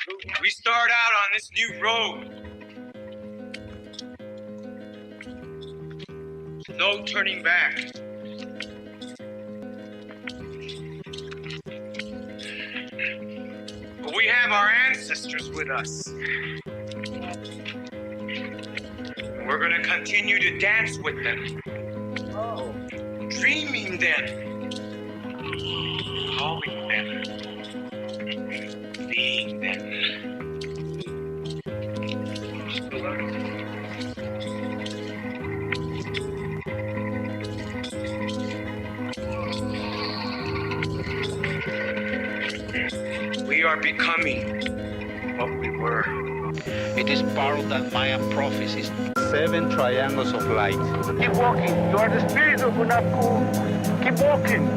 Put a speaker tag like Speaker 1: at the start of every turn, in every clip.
Speaker 1: We start out on this new road. No turning back. But we have our ancestors with us. We're gonna continue to dance with them. Dreaming them. Calling them. Seeing them. We are becoming what we were.
Speaker 2: It is part of that Maya prophecies.
Speaker 3: 7 triangles of light.
Speaker 4: Keep walking. You are the spirit of Unapku. Keep walking.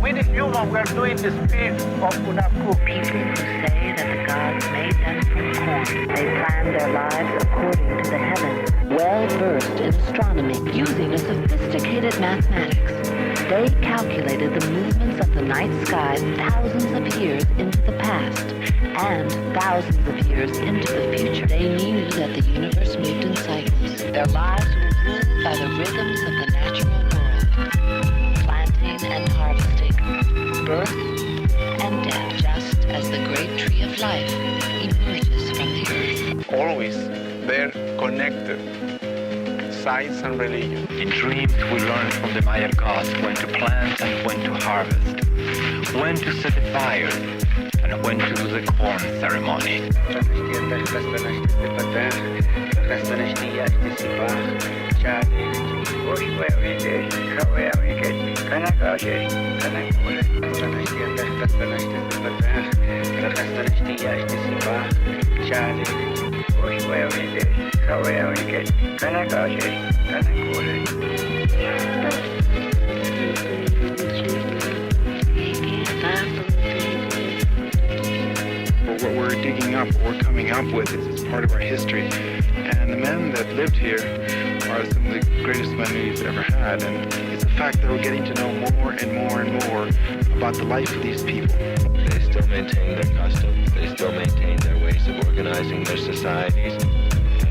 Speaker 4: We the human, we are doing the spirit of Unapku.
Speaker 5: People who say that the gods made them from corn. They planned their lives according to the heavens. Well-versed in astronomy, using a sophisticated mathematics, they calculated the movements of the night sky thousands of years into the past and thousands of years into the future. They knew that the universe moved in cycles. Their lives were ruled by the rhythms of the natural world. Planting and harvesting, birth and death, just as the great tree of life emerges from the earth.
Speaker 3: Always they're connected. Science and religion.
Speaker 6: In dreams, we learn from the Maya gods when to plant and when to harvest, when to set a fire, and when to do the corn ceremony.
Speaker 7: What we're digging up, what we're coming up with is part of our history. And the men that lived here are some of the greatest men we've ever had. And it's a fact that we're getting to know more and more and more about the life of these people.
Speaker 8: They still maintain their customs. They still maintain their ways of organizing their societies.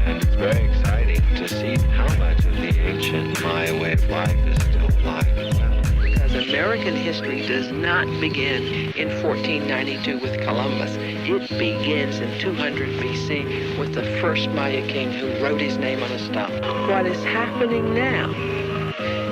Speaker 8: And it's very exciting to see how much of the ancient Maya way of life is still alive and well.
Speaker 9: Because American history does not begin in 1492 with Columbus. It begins in 200 BC with the first Maya king who wrote his name on a stone. What is happening now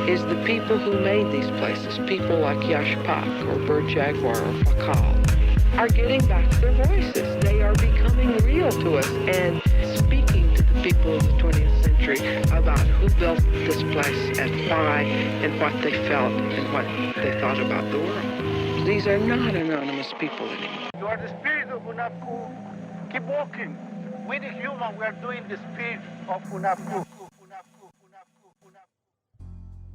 Speaker 9: is the people who made these places, people like Yashpak or Bird Jaguar or Fakal, are getting back their voices. They are becoming real to us and speaking to the people of the 20th century about who built this place and why and what they felt and what they thought about the world. These are not anonymous people anymore.
Speaker 4: You are the spirit of Unapku. Keep walking. We the human, we are doing the spirit of Unapku.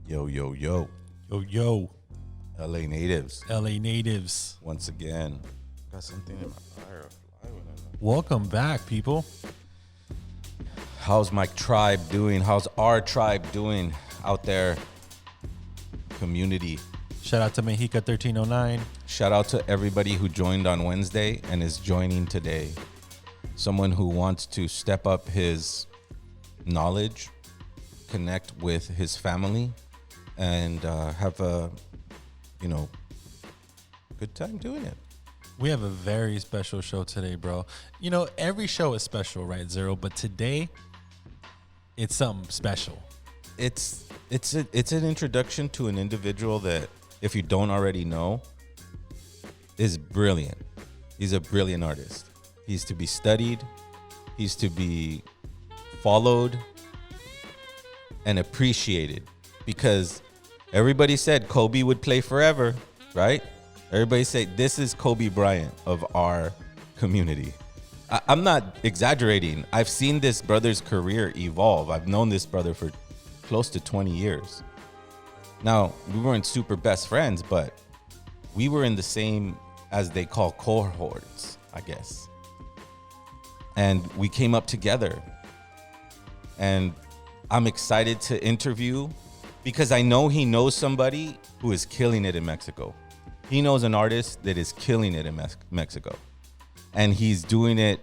Speaker 10: Yo, yo, yo.
Speaker 11: Yo, yo.
Speaker 10: LA natives.
Speaker 11: LA natives.
Speaker 10: Once again. Got something in my fire.
Speaker 11: Welcome back, people.
Speaker 10: How's my tribe doing? How's our tribe doing out there? Community.
Speaker 11: Shout out to Mexica 1309.
Speaker 10: Shout out to everybody who joined on Wednesday and is joining today. Someone who wants to step up his knowledge, connect with his family, and have a, good time doing it.
Speaker 11: We have a very special show today, bro. You know, every show is special, right, Zero? But today, it's something special.
Speaker 10: It's an introduction to an individual that, if you don't already know, is brilliant. He's a brilliant artist. He's to be studied. He's to be followed and appreciated, because everybody said Kobe would play forever, right? Everybody said this is Kobe Bryant of our community. I'm not exaggerating. I've seen this brother's career evolve. I've known this brother for close to 20 years. Now, we weren't super best friends, but we were in the same, as they call, cohorts, I guess. And we came up together. And I'm excited to interview, because I know he knows somebody who is killing it in Mexico. He knows an artist that is killing it in Mexico. and he's doing it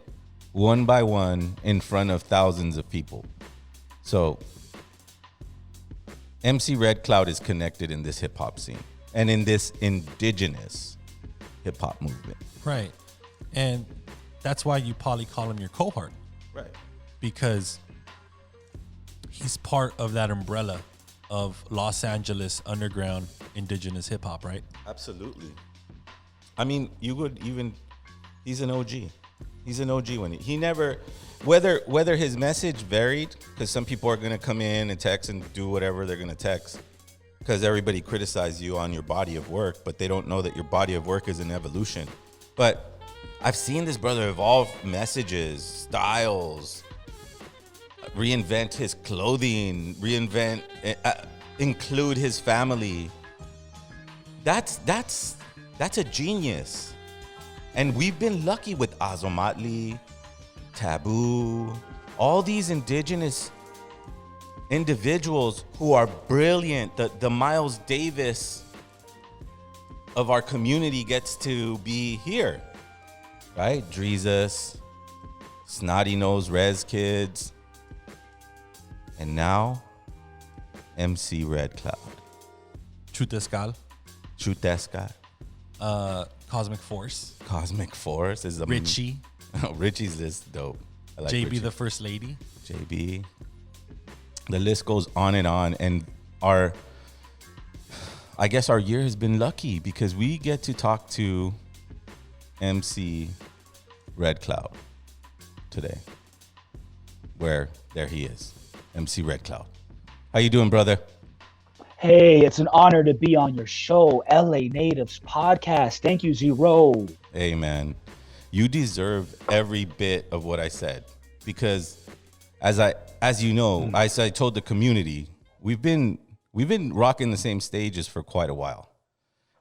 Speaker 10: one by one in front of thousands of people. So MC Red Cloud is connected in this hip hop scene and in this indigenous hip hop movement.
Speaker 11: Right. And that's why you probably call him your cohort.
Speaker 10: Right.
Speaker 11: Because he's part of that umbrella of Los Angeles underground indigenous hip hop, right?
Speaker 10: Absolutely. I mean, you would even, he's an OG. He's an OG when he never, whether his message varied, because some people are going to come in and text and do whatever they're going to text, because everybody criticizes you on your body of work, but they don't know that your body of work is an evolution. But I've seen this brother evolve messages, styles, reinvent his clothing, include his family. That's a genius. And we've been lucky with Azomatli, Taboo, all these indigenous individuals who are brilliant. The Miles Davis of our community gets to be here, right? Dreezus, Snotty Nose Rez Kids, and now MC Red Cloud.
Speaker 11: Chutescal. Cosmic Force.
Speaker 10: Cosmic Force is the
Speaker 11: Richie.
Speaker 10: Richie's just dope. I like
Speaker 11: JB
Speaker 10: Richie.
Speaker 11: the First Lady.
Speaker 10: JB. The list goes on, and I guess our year has been lucky because we get to talk to MC Red Cloud today. Where there he is, MC Red Cloud. How you doing, brother?
Speaker 12: Hey, it's an honor to be on your show, LA Natives Podcast. Thank you, Zero.
Speaker 10: Hey, man, you deserve every bit of what I said because, as you know, as I told the community, we've been rocking the same stages for quite a while,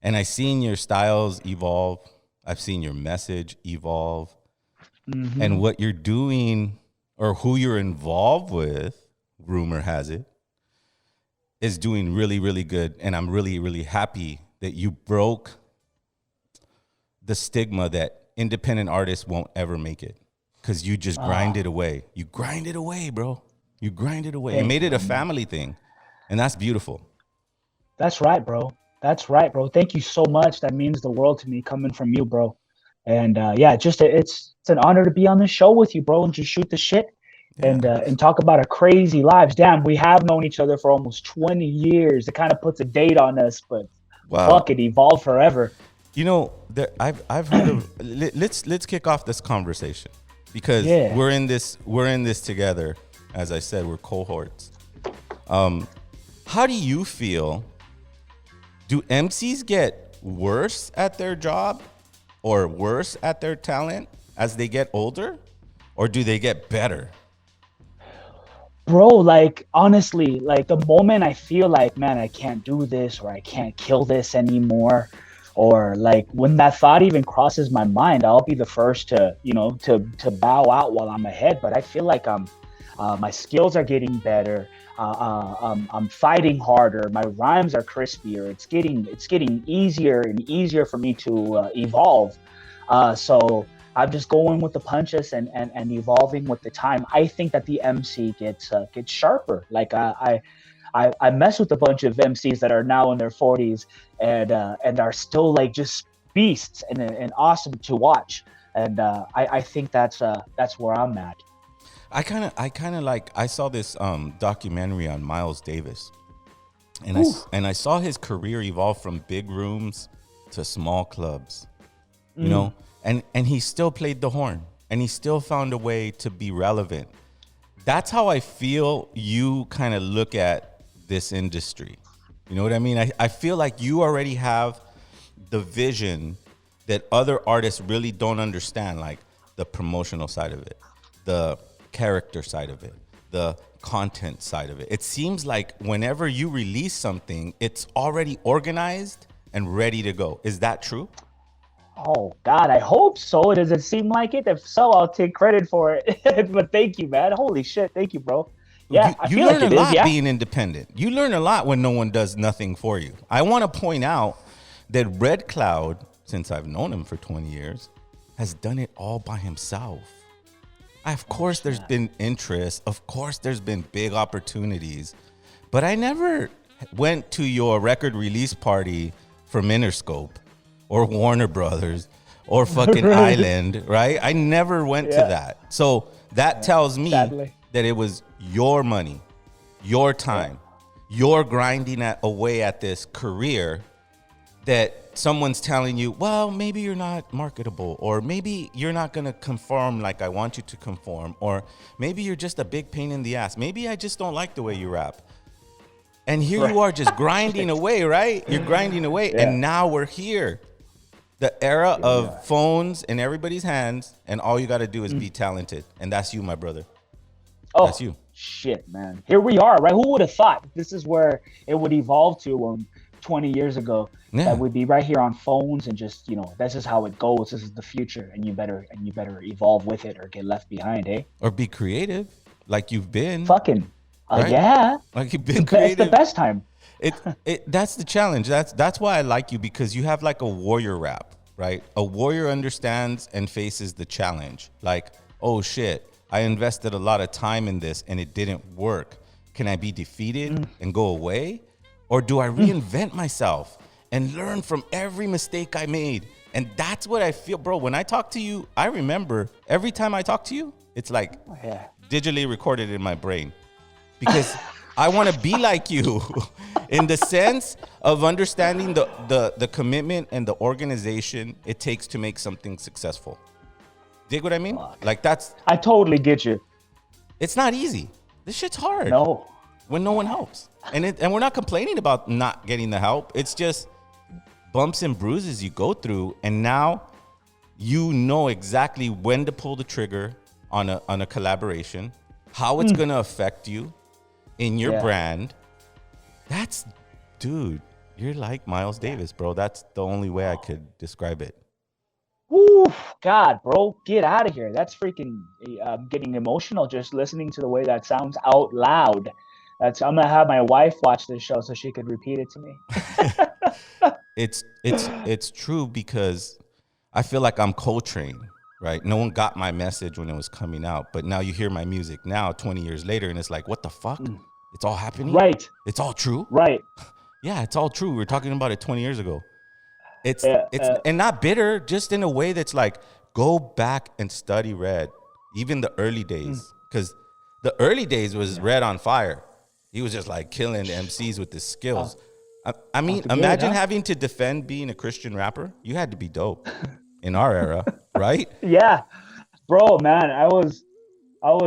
Speaker 10: and I've seen your styles evolve. I've seen your message evolve, and what you're doing or who you're involved with, rumor has it, is doing really, really good. And I'm really, really happy that you broke the stigma that independent artists won't ever make it because you just grind it away. You grind it away, bro. You grind it away. You made it a family thing, and that's beautiful.
Speaker 12: That's right, bro. That's right, bro. Thank you so much. That means the world to me coming from you, bro. And it's an honor to be on the show with you, bro, and just shoot the shit. Yeah. And talk about our crazy lives. Damn, we have known each other for almost 20 years. It kind of puts a date on us, but fuck, it evolved forever.
Speaker 10: You know, I've heard of. Let's kick off this conversation because we're in this together. As I said, we're cohorts. How do you feel? Do MCs get worse at their job or worse at their talent as they get older, or do they get better?
Speaker 12: Bro, like, honestly, like the moment I feel like, man, I can't do this or I can't kill this anymore, or like when that thought even crosses my mind, I'll be the first to bow out while I'm ahead. But I feel like my skills are getting better. I'm fighting harder. My rhymes are crispier. It's getting easier and easier for me to evolve. So I'm just going with the punches and evolving with the time. I think that the MC gets sharper. Like I mess with a bunch of MCs that are now in their 40s and are still like just beasts and awesome to watch. And I think that's where I'm at.
Speaker 10: I kind of like, I saw this documentary on Miles Davis, and I saw his career evolve from big rooms to small clubs, you know, and he still played the horn, and he still found a way to be relevant. That's how I feel you kind of look at this industry. You know what I mean? I feel like you already have the vision that other artists really don't understand, like the promotional side of it, the character side of it, the content side of it. It seems like whenever you release something, it's already organized and ready to go. Is that true?
Speaker 12: Oh God, I hope so. Does it seem like it? If so, I'll take credit for it. But thank you, man. Holy shit, thank you, bro. Yeah,
Speaker 10: you learn a lot being independent. You learn a lot when no one does nothing for you. I want to point out that Red Cloud, since I've known him for 20 years, has done it all by himself. Of course, there's been interest. Of course, there's been big opportunities. But I never went to your record release party from Interscope or Warner Brothers or fucking Island, right? I never went to that. So that tells me that it was your money, your time, your grinding away at this career that someone's telling you, well, maybe you're not marketable, or maybe you're not going to conform like I want you to conform, or maybe you're just a big pain in the ass. Maybe I just don't like the way you rap. And here you are just grinding away, right? You're grinding away. And now we're here. The era of phones in everybody's hands, and all you got to do is be talented. And that's you, my brother.
Speaker 12: Oh,
Speaker 10: that's you.
Speaker 12: Shit, man. Here we are, right? Who would have thought this is where it would evolve to 20 years ago? That we'd be right here on phones and just, this is how it goes. This is the future, and you better evolve with it or get left behind, eh?
Speaker 10: Or be creative, like you've been.
Speaker 12: Fucking,
Speaker 10: right?
Speaker 12: Yeah.
Speaker 10: Like you've been creative.
Speaker 12: It's the best time.
Speaker 10: That's the challenge. That's why I like you, because you have like a warrior rap, right? A warrior understands and faces the challenge. Like, oh shit, I invested a lot of time in this and it didn't work. Can I be defeated and go away? Or do I reinvent myself and learn from every mistake I made? And that's what I feel, bro. When I talk to you, I remember every time I talk to you, it's like digitally recorded in my brain, because I want to be like you in the sense of understanding the commitment and the organization it takes to make something successful. Dig what I mean? Like
Speaker 12: I totally get you.
Speaker 10: It's not easy. This shit's hard.
Speaker 12: No.
Speaker 10: When no one helps. And we're not complaining about not getting the help. It's just bumps and bruises you go through, and now you know exactly when to pull the trigger on a collaboration, how it's gonna affect you in your brand. Dude, you're like Miles Davis, bro. That's the only way I could describe it.
Speaker 12: Woo, God, bro, get out of here. That's freaking getting emotional just listening to the way that sounds out loud. I'm gonna have my wife watch this show so she could repeat it to me.
Speaker 10: It's true, because I feel like I'm Coltrane, right? No one got my message when it was coming out, but now you hear my music now 20 years later and it's like, what the fuck? It's all happening?
Speaker 12: Right.
Speaker 10: It's all true?
Speaker 12: Right.
Speaker 10: Yeah, it's all true. We were talking about it 20 years ago. It's and not bitter, just in a way that's like, go back and study Red, even the early days, because the early days was Red on fire. He was just like killing the MCs with his skills. I mean, imagine having to defend being a Christian rapper. You had to be dope in our era, right?
Speaker 12: Yeah, bro, man, I was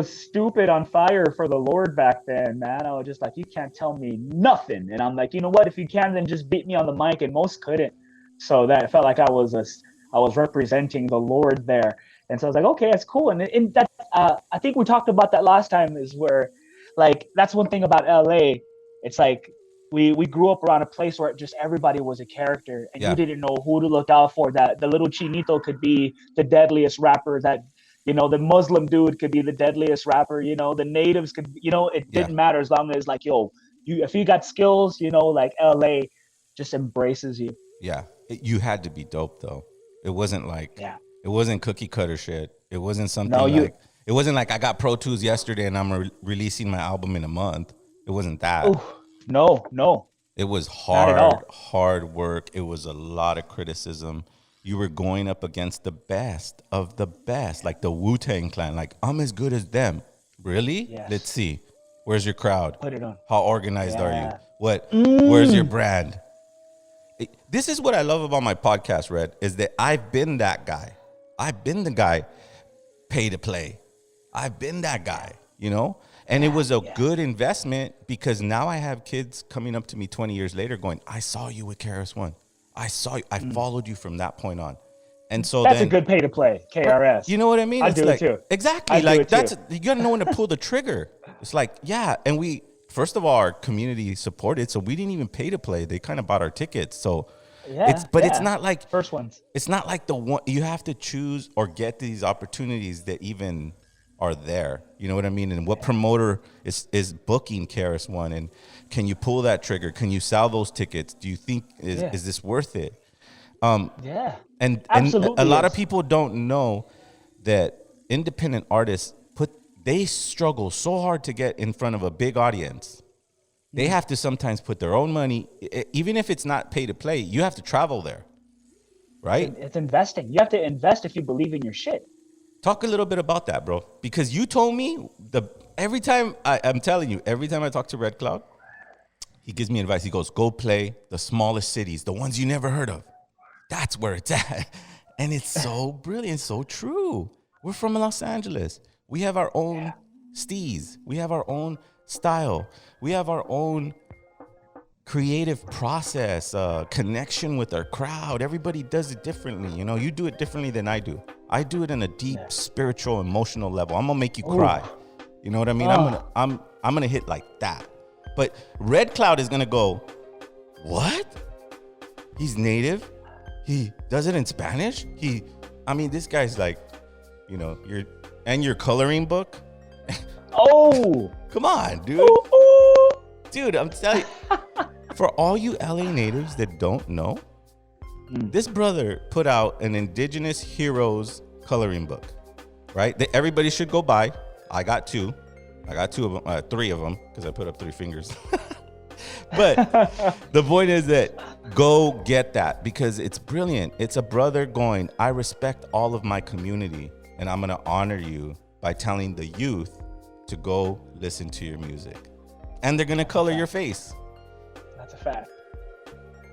Speaker 12: stupid on fire for the Lord back then, man. I was just like, you can't tell me nothing. And I'm like, you know what? If you can, then just beat me on the mic. And most couldn't. So that felt like I was representing the Lord there. And so I was like, okay, that's cool. And that I think we talked about that last time, is where, like, that's one thing about LA. It's like we grew up around a place where just everybody was a character, and you didn't know who to look out for. That the little chinito could be the deadliest rapper, that the Muslim dude could be the deadliest rapper, the natives could, it didn't matter, as long as, like, if you got skills, like, LA just embraces you.
Speaker 10: Yeah, you had to be dope though. It wasn't like it wasn't cookie cutter shit. It wasn't something it wasn't like I got Pro Tools yesterday and I'm releasing my album in a month. It wasn't that.
Speaker 12: Ooh, no.
Speaker 10: It was hard work. It was a lot of criticism. You were going up against the best of the best, like the Wu-Tang Clan. Like, I'm as good as them. Really?
Speaker 12: Yes.
Speaker 10: Let's see. Where's your crowd?
Speaker 12: Put it on.
Speaker 10: How organized are you? What? Where's your brand? This is what I love about my podcast, Red, is that I've been that guy. I've been the guy pay to play. I've been that guy, And it was a good investment, because now I have kids coming up to me 20 years later going, I saw you with KRS-One. I saw you. I followed you from that point on. And so
Speaker 12: that's a good pay to play, KRS.
Speaker 10: You know what I mean?
Speaker 12: I do it too.
Speaker 10: Exactly. Like, you got to know when to pull the trigger. It's like, and we, first of all, our community supported, so we didn't even pay to play. They kind of bought our tickets. So it's not like
Speaker 12: first ones.
Speaker 10: It's not like the one you have to choose or get these opportunities that even are there. You know what I mean? And what promoter is booking KRS-One? And can you pull that trigger? Can you sell those tickets? Do you think is this worth it? And
Speaker 12: Absolutely
Speaker 10: a lot
Speaker 12: is.
Speaker 10: of people don't know that independent artists they struggle so hard to get in front of a big audience. They have to sometimes put their own money, even if it's not pay to play. You have to travel there, right?
Speaker 12: It's investing. You have to invest if you believe in your shit.
Speaker 10: Talk a little bit about that, bro. Because you told me every time I'm telling you, every time I talk to Red Cloud, he gives me advice. He goes, go play the smallest cities, the ones you never heard of. That's where it's at. And it's so brilliant, so true. We're from Los Angeles. We have our own steez. We have our own style. We have our own creative process, connection with our crowd. Everybody does it differently. You know, you do it differently than I do. I do it on a deep spiritual, emotional level. I'm gonna make you cry. You know what I mean? I'm gonna hit like that. But Red Cloud is gonna go, what? He's native. He does it in Spanish. This guy's like, you know, your coloring book.
Speaker 12: Oh,
Speaker 10: come on, dude. Dude, I'm telling you, for all you LA natives that don't know, this brother put out an Indigenous Heroes coloring book, right? That everybody should go buy. I got two. I got three of them, because I put up 3 fingers. But the point is that go get that, because it's brilliant. It's a brother going, I respect all of my community, and I'm going to honor you by telling the youth to go listen to your music. And they're going to color your face.
Speaker 12: That's a fact.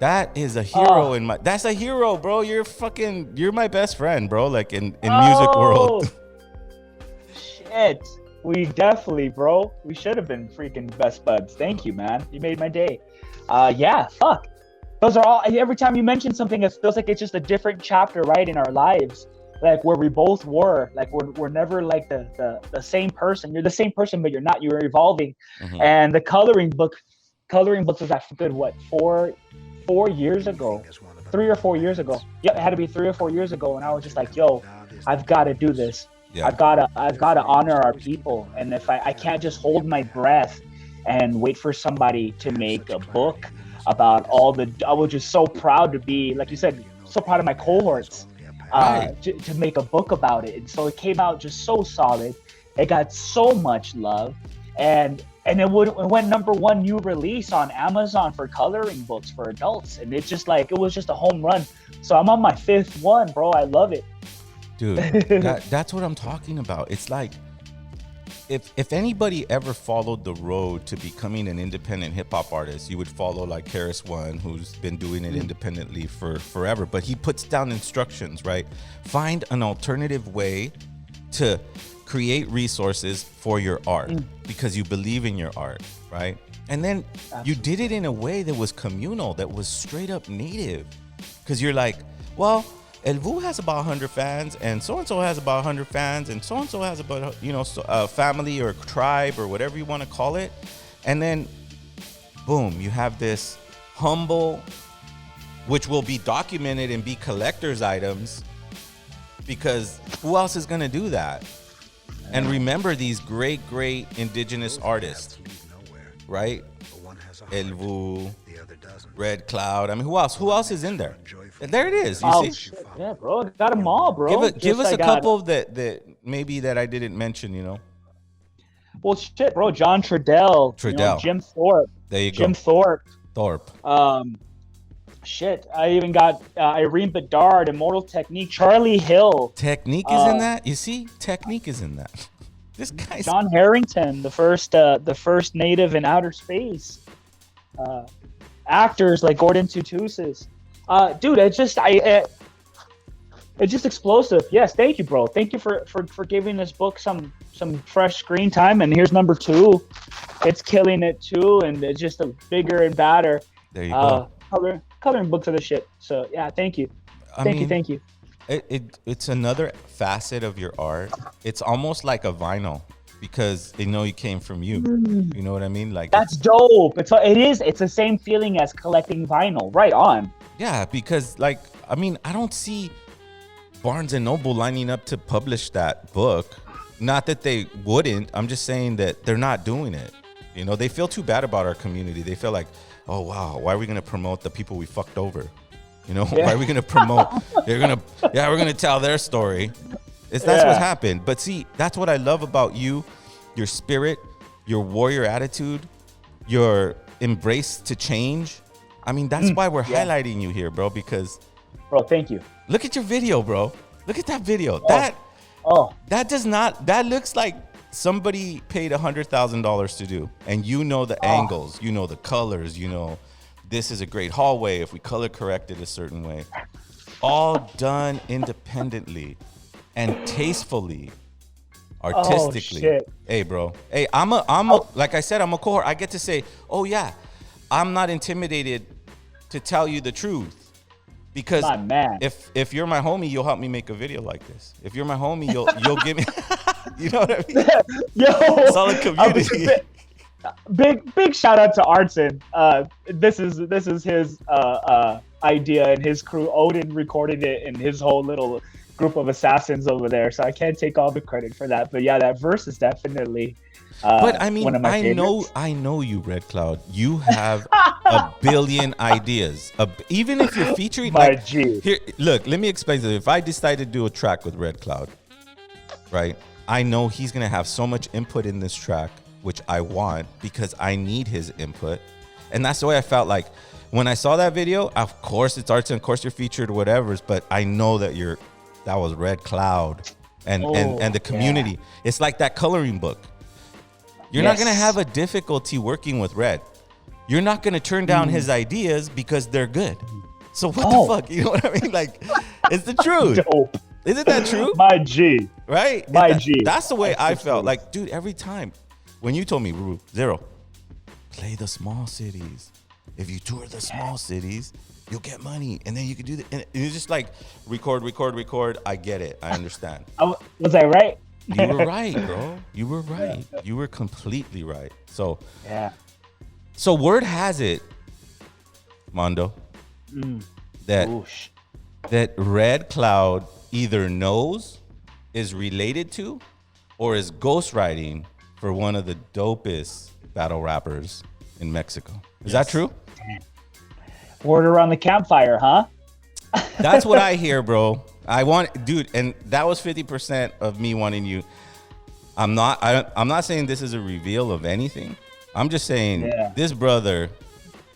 Speaker 10: That is a hero that's a hero, bro. You're my best friend, bro. Like in music world.
Speaker 12: Shit. We definitely, bro. We should have been freaking best buds. Thank you, man. You made my day. Yeah, fuck. Those are all, every time you mention something, it feels like it's just a different chapter, right, in our lives. Like where we both were. Like we're never like the same person. You're the same person, but you're not. You're evolving. Mm-hmm. And the coloring books was actually good, what, 4 years ago, 3 or 4 years ago. Yep, it had to be 3 or 4 years ago, and I was just like, "Yo, I've got to do this. Yeah. I've got to honor our people, and if I can't just hold my breath and wait for somebody to make a book about I was just so proud to be, like you said, so proud of my cohorts to make a book about it, and so it came out just so solid. It got so much love, and it went #1 new release on Amazon for coloring books for adults. And it's just like, it was just a home run. So I'm on my 5th one, bro. I love it.
Speaker 10: Dude, that's what I'm talking about. It's like, if anybody ever followed the road to becoming an independent hip hop artist, you would follow like Karis One, who's been doing it independently for forever. But he puts down instructions, right? Find an alternative way to create resources for your art because you believe in your art, right? And then you did it in a way that was communal, that was straight up native. Because you're like, well, El Vuh has about 100 fans, and so-and-so has about 100 fans, and so-and-so has about, a family or tribe or whatever you want to call it. And then, boom, you have this humble, which will be documented and be collector's items, because who else is going to do that? And remember these great indigenous artists, right? El Vuh, Red Cloud. I mean, who else is in there? And there it is. You see?
Speaker 12: Shit. Yeah, bro. Got them all, bro.
Speaker 10: Give us a couple that maybe that I didn't mention,
Speaker 12: Well, shit, bro. John Trudell. Jim Thorpe.
Speaker 10: There you go.
Speaker 12: Jim Thorpe.
Speaker 10: Shit,
Speaker 12: I even got Irene Bedard, Immortal Technique, Charlie Hill.
Speaker 10: Technique is in that? You see? Technique is in that. This guy's
Speaker 12: John Harrington, the first native in outer space. Actors like Gordon Tutusis. Dude, it's just explosive. Yes, thank you, bro. Thank you for giving this book some fresh screen time. And here's #2. It's killing it too, and it's just a bigger and badder.
Speaker 10: There you go.
Speaker 12: Coloring books are the shit. So yeah, thank you. Thank you.
Speaker 10: It's another facet of your art. It's almost like a vinyl because they know you came from you. You know what I mean? Like,
Speaker 12: that's dope. It's the same feeling as collecting vinyl. Right on.
Speaker 10: Yeah, because I don't see Barnes and Noble lining up to publish that book. Not that they wouldn't. I'm just saying that they're not doing it. They feel too bad about our community. They feel like, oh wow, why are we gonna promote the people we fucked over? You know, why are we gonna promote? We're gonna tell their story. That's what happened. But see, that's what I love about you, your spirit, your warrior attitude, your embrace to change. I mean, that's why we're highlighting you here, bro, because
Speaker 12: thank you.
Speaker 10: Look at your video, bro. Look at that video. That looks like somebody paid $100,000 to do. And you know the angles, you know the colors, you know this is a great hallway if we color correct it a certain way. All done independently and tastefully, artistically.
Speaker 12: Oh, shit.
Speaker 10: Hey, bro. Hey, like I said, I'm a cohort. I get to say, oh yeah, I'm not intimidated to tell you the truth. Because if you're my homie, you'll help me make a video like this. If you're my homie, you'll give me, you know what I mean?
Speaker 12: Yo,
Speaker 10: solid community.
Speaker 12: Big shout out to Artson. This is his idea and his crew. Odin recorded it in his whole little group of assassins over there. So I can't take all the credit for that. But yeah, that verse is definitely.
Speaker 10: But I mean,
Speaker 12: one of my favorites.
Speaker 10: I know you, Red Cloud. You have a billion ideas. Even if you're featuring, here, look, let me explain this. If I decide to do a track with Red Cloud, right? I know he's gonna have so much input in this track, which I want because I need his input, and that's the way I felt like when I saw that video. Of course, it's arts, and of course you're featured, or whatever. But I know that that was Red Cloud, and the community. Yeah. It's like that coloring book. You're not going to have a difficulty working with Red. You're not going to turn down his ideas because they're good. So what the fuck? You know what I mean? Like, it's the truth.
Speaker 12: Dope.
Speaker 10: Isn't that true?
Speaker 12: My G.
Speaker 10: Right? That's the way I felt. Like, dude, every time when you told me, Zero, play the small cities. If you tour the small cities, you'll get money. And then you can do that. And it's just like record. I get it. I understand.
Speaker 12: Was I right?
Speaker 10: You were right, bro. You were right. You were completely right. So So word has it, Mondo, that Red Cloud either knows, is related to, or is ghostwriting for one of the dopest battle rappers in Mexico. Is that true?
Speaker 12: Word around the campfire, huh?
Speaker 10: That's what I hear, bro. Dude, and that was 50% of me wanting you. I'm not saying this is a reveal of anything. I'm just saying this brother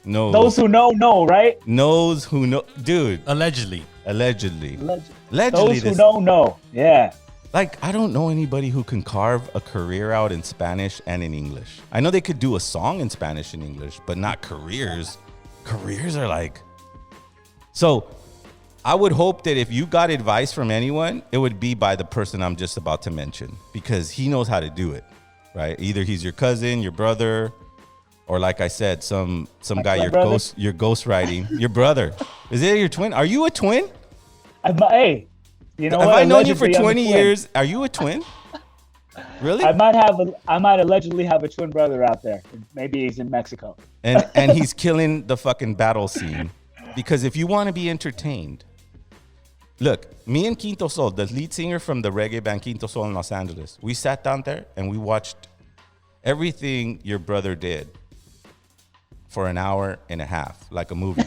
Speaker 10: knows.
Speaker 12: Those who know, right?
Speaker 10: Knows who know, dude.
Speaker 11: Allegedly.
Speaker 12: Those who don't know. Yeah.
Speaker 10: Like, I don't know anybody who can carve a career out in Spanish and in English. I know they could do a song in Spanish and English, but not careers. Careers are like. So I would hope that if you got advice from anyone, it would be by the person I'm just about to mention, because he knows how to do it, right? Either he's your cousin, your brother, or like I said, some guy you're ghostwriting. Your brother. Is it your twin? Are you a twin?
Speaker 12: Hey, you know what?
Speaker 10: Have I known you for 20 years? Are you a twin? Really?
Speaker 12: I might allegedly have a twin brother out there. Maybe he's in Mexico.
Speaker 10: And he's killing the fucking battle scene. Because if you want to be entertained, look, me and Quinto Sol, the lead singer from the reggae band Quinto Sol in Los Angeles, we sat down there and we watched everything your brother did for an hour and a half, like a movie.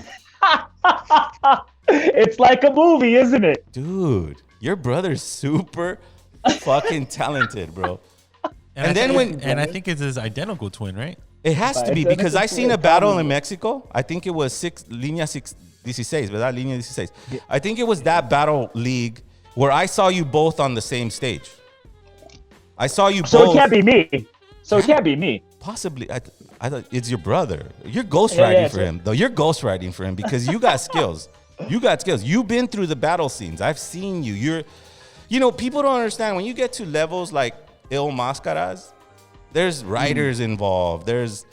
Speaker 12: It's like a movie, isn't it?
Speaker 10: Dude, your brother's super fucking talented, bro.
Speaker 11: I think it's his identical twin, right?
Speaker 10: It has to be, because I seen a battle in Mexico. I think it was Línea 16, ¿verdad? Línea 16. Yeah. I think it was that battle league where I saw you both on the same stage. I saw you both.
Speaker 12: So it can't be me. It can't be me.
Speaker 10: Possibly. I thought it's your brother. You're ghostwriting for him, though. You're ghostwriting for him because you got skills. You got skills. You've been through the battle scenes. I've seen you. People don't understand when you get to levels like Il Máscaras. There's writers involved. There's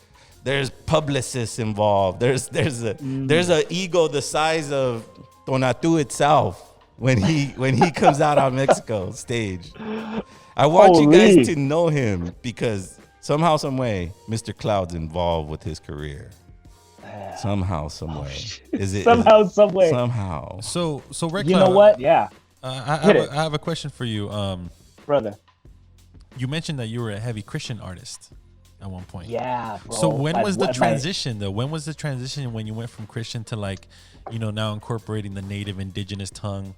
Speaker 10: publicists involved. There's a ego the size of Tonatu itself when he comes out on Mexico stage. I want you guys to know him because somehow, some way, Mr. Cloud's involved with his career. Somehow, some way.
Speaker 12: Some way.
Speaker 10: Somehow.
Speaker 11: So Red Cloud,
Speaker 12: you know what? Yeah.
Speaker 11: I have a question for you,
Speaker 12: brother.
Speaker 11: You mentioned that you were a heavy Christian artist. at one point.
Speaker 12: Yeah, bro.
Speaker 11: So when was the transition though? When was the transition when you went from Christian to like, now incorporating the native indigenous tongue,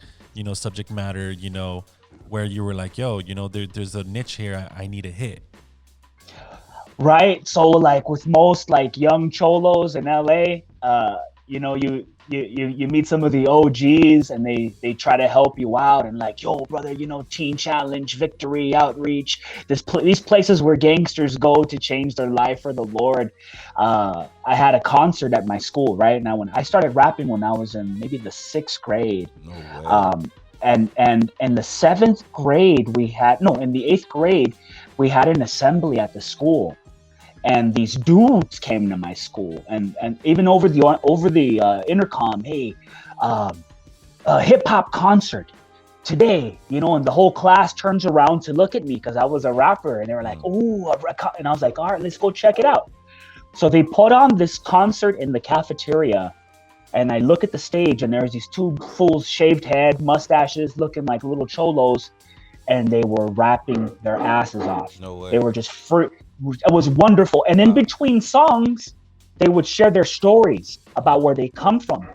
Speaker 11: subject matter, where you were like, yo, there's a niche here I need to hit.
Speaker 12: Right. So like with most like young cholos in LA, you meet some of the OGs and they try to help you out and like, yo, brother, Teen Challenge, Victory, Outreach, these places where gangsters go to change their life for the Lord. I had a concert at my school, right? Now, when I started rapping when I was in maybe the 6th grade,
Speaker 10: No way.
Speaker 12: and in the 7th grade in the 8th grade, we had an assembly at the school. And these dudes came to my school, and even over the intercom, hey, hip hop concert today, and the whole class turns around to look at me because I was a rapper, and they were like, "Oh," and I was like, "All right, let's go check it out." So they put on this concert in the cafeteria, and I look at the stage, and there's these two fools, shaved head, mustaches, looking like little cholos, and they were rapping their asses off.
Speaker 10: No way.
Speaker 12: They were just free. It was wonderful. And in between songs, they would share their stories about where they come from.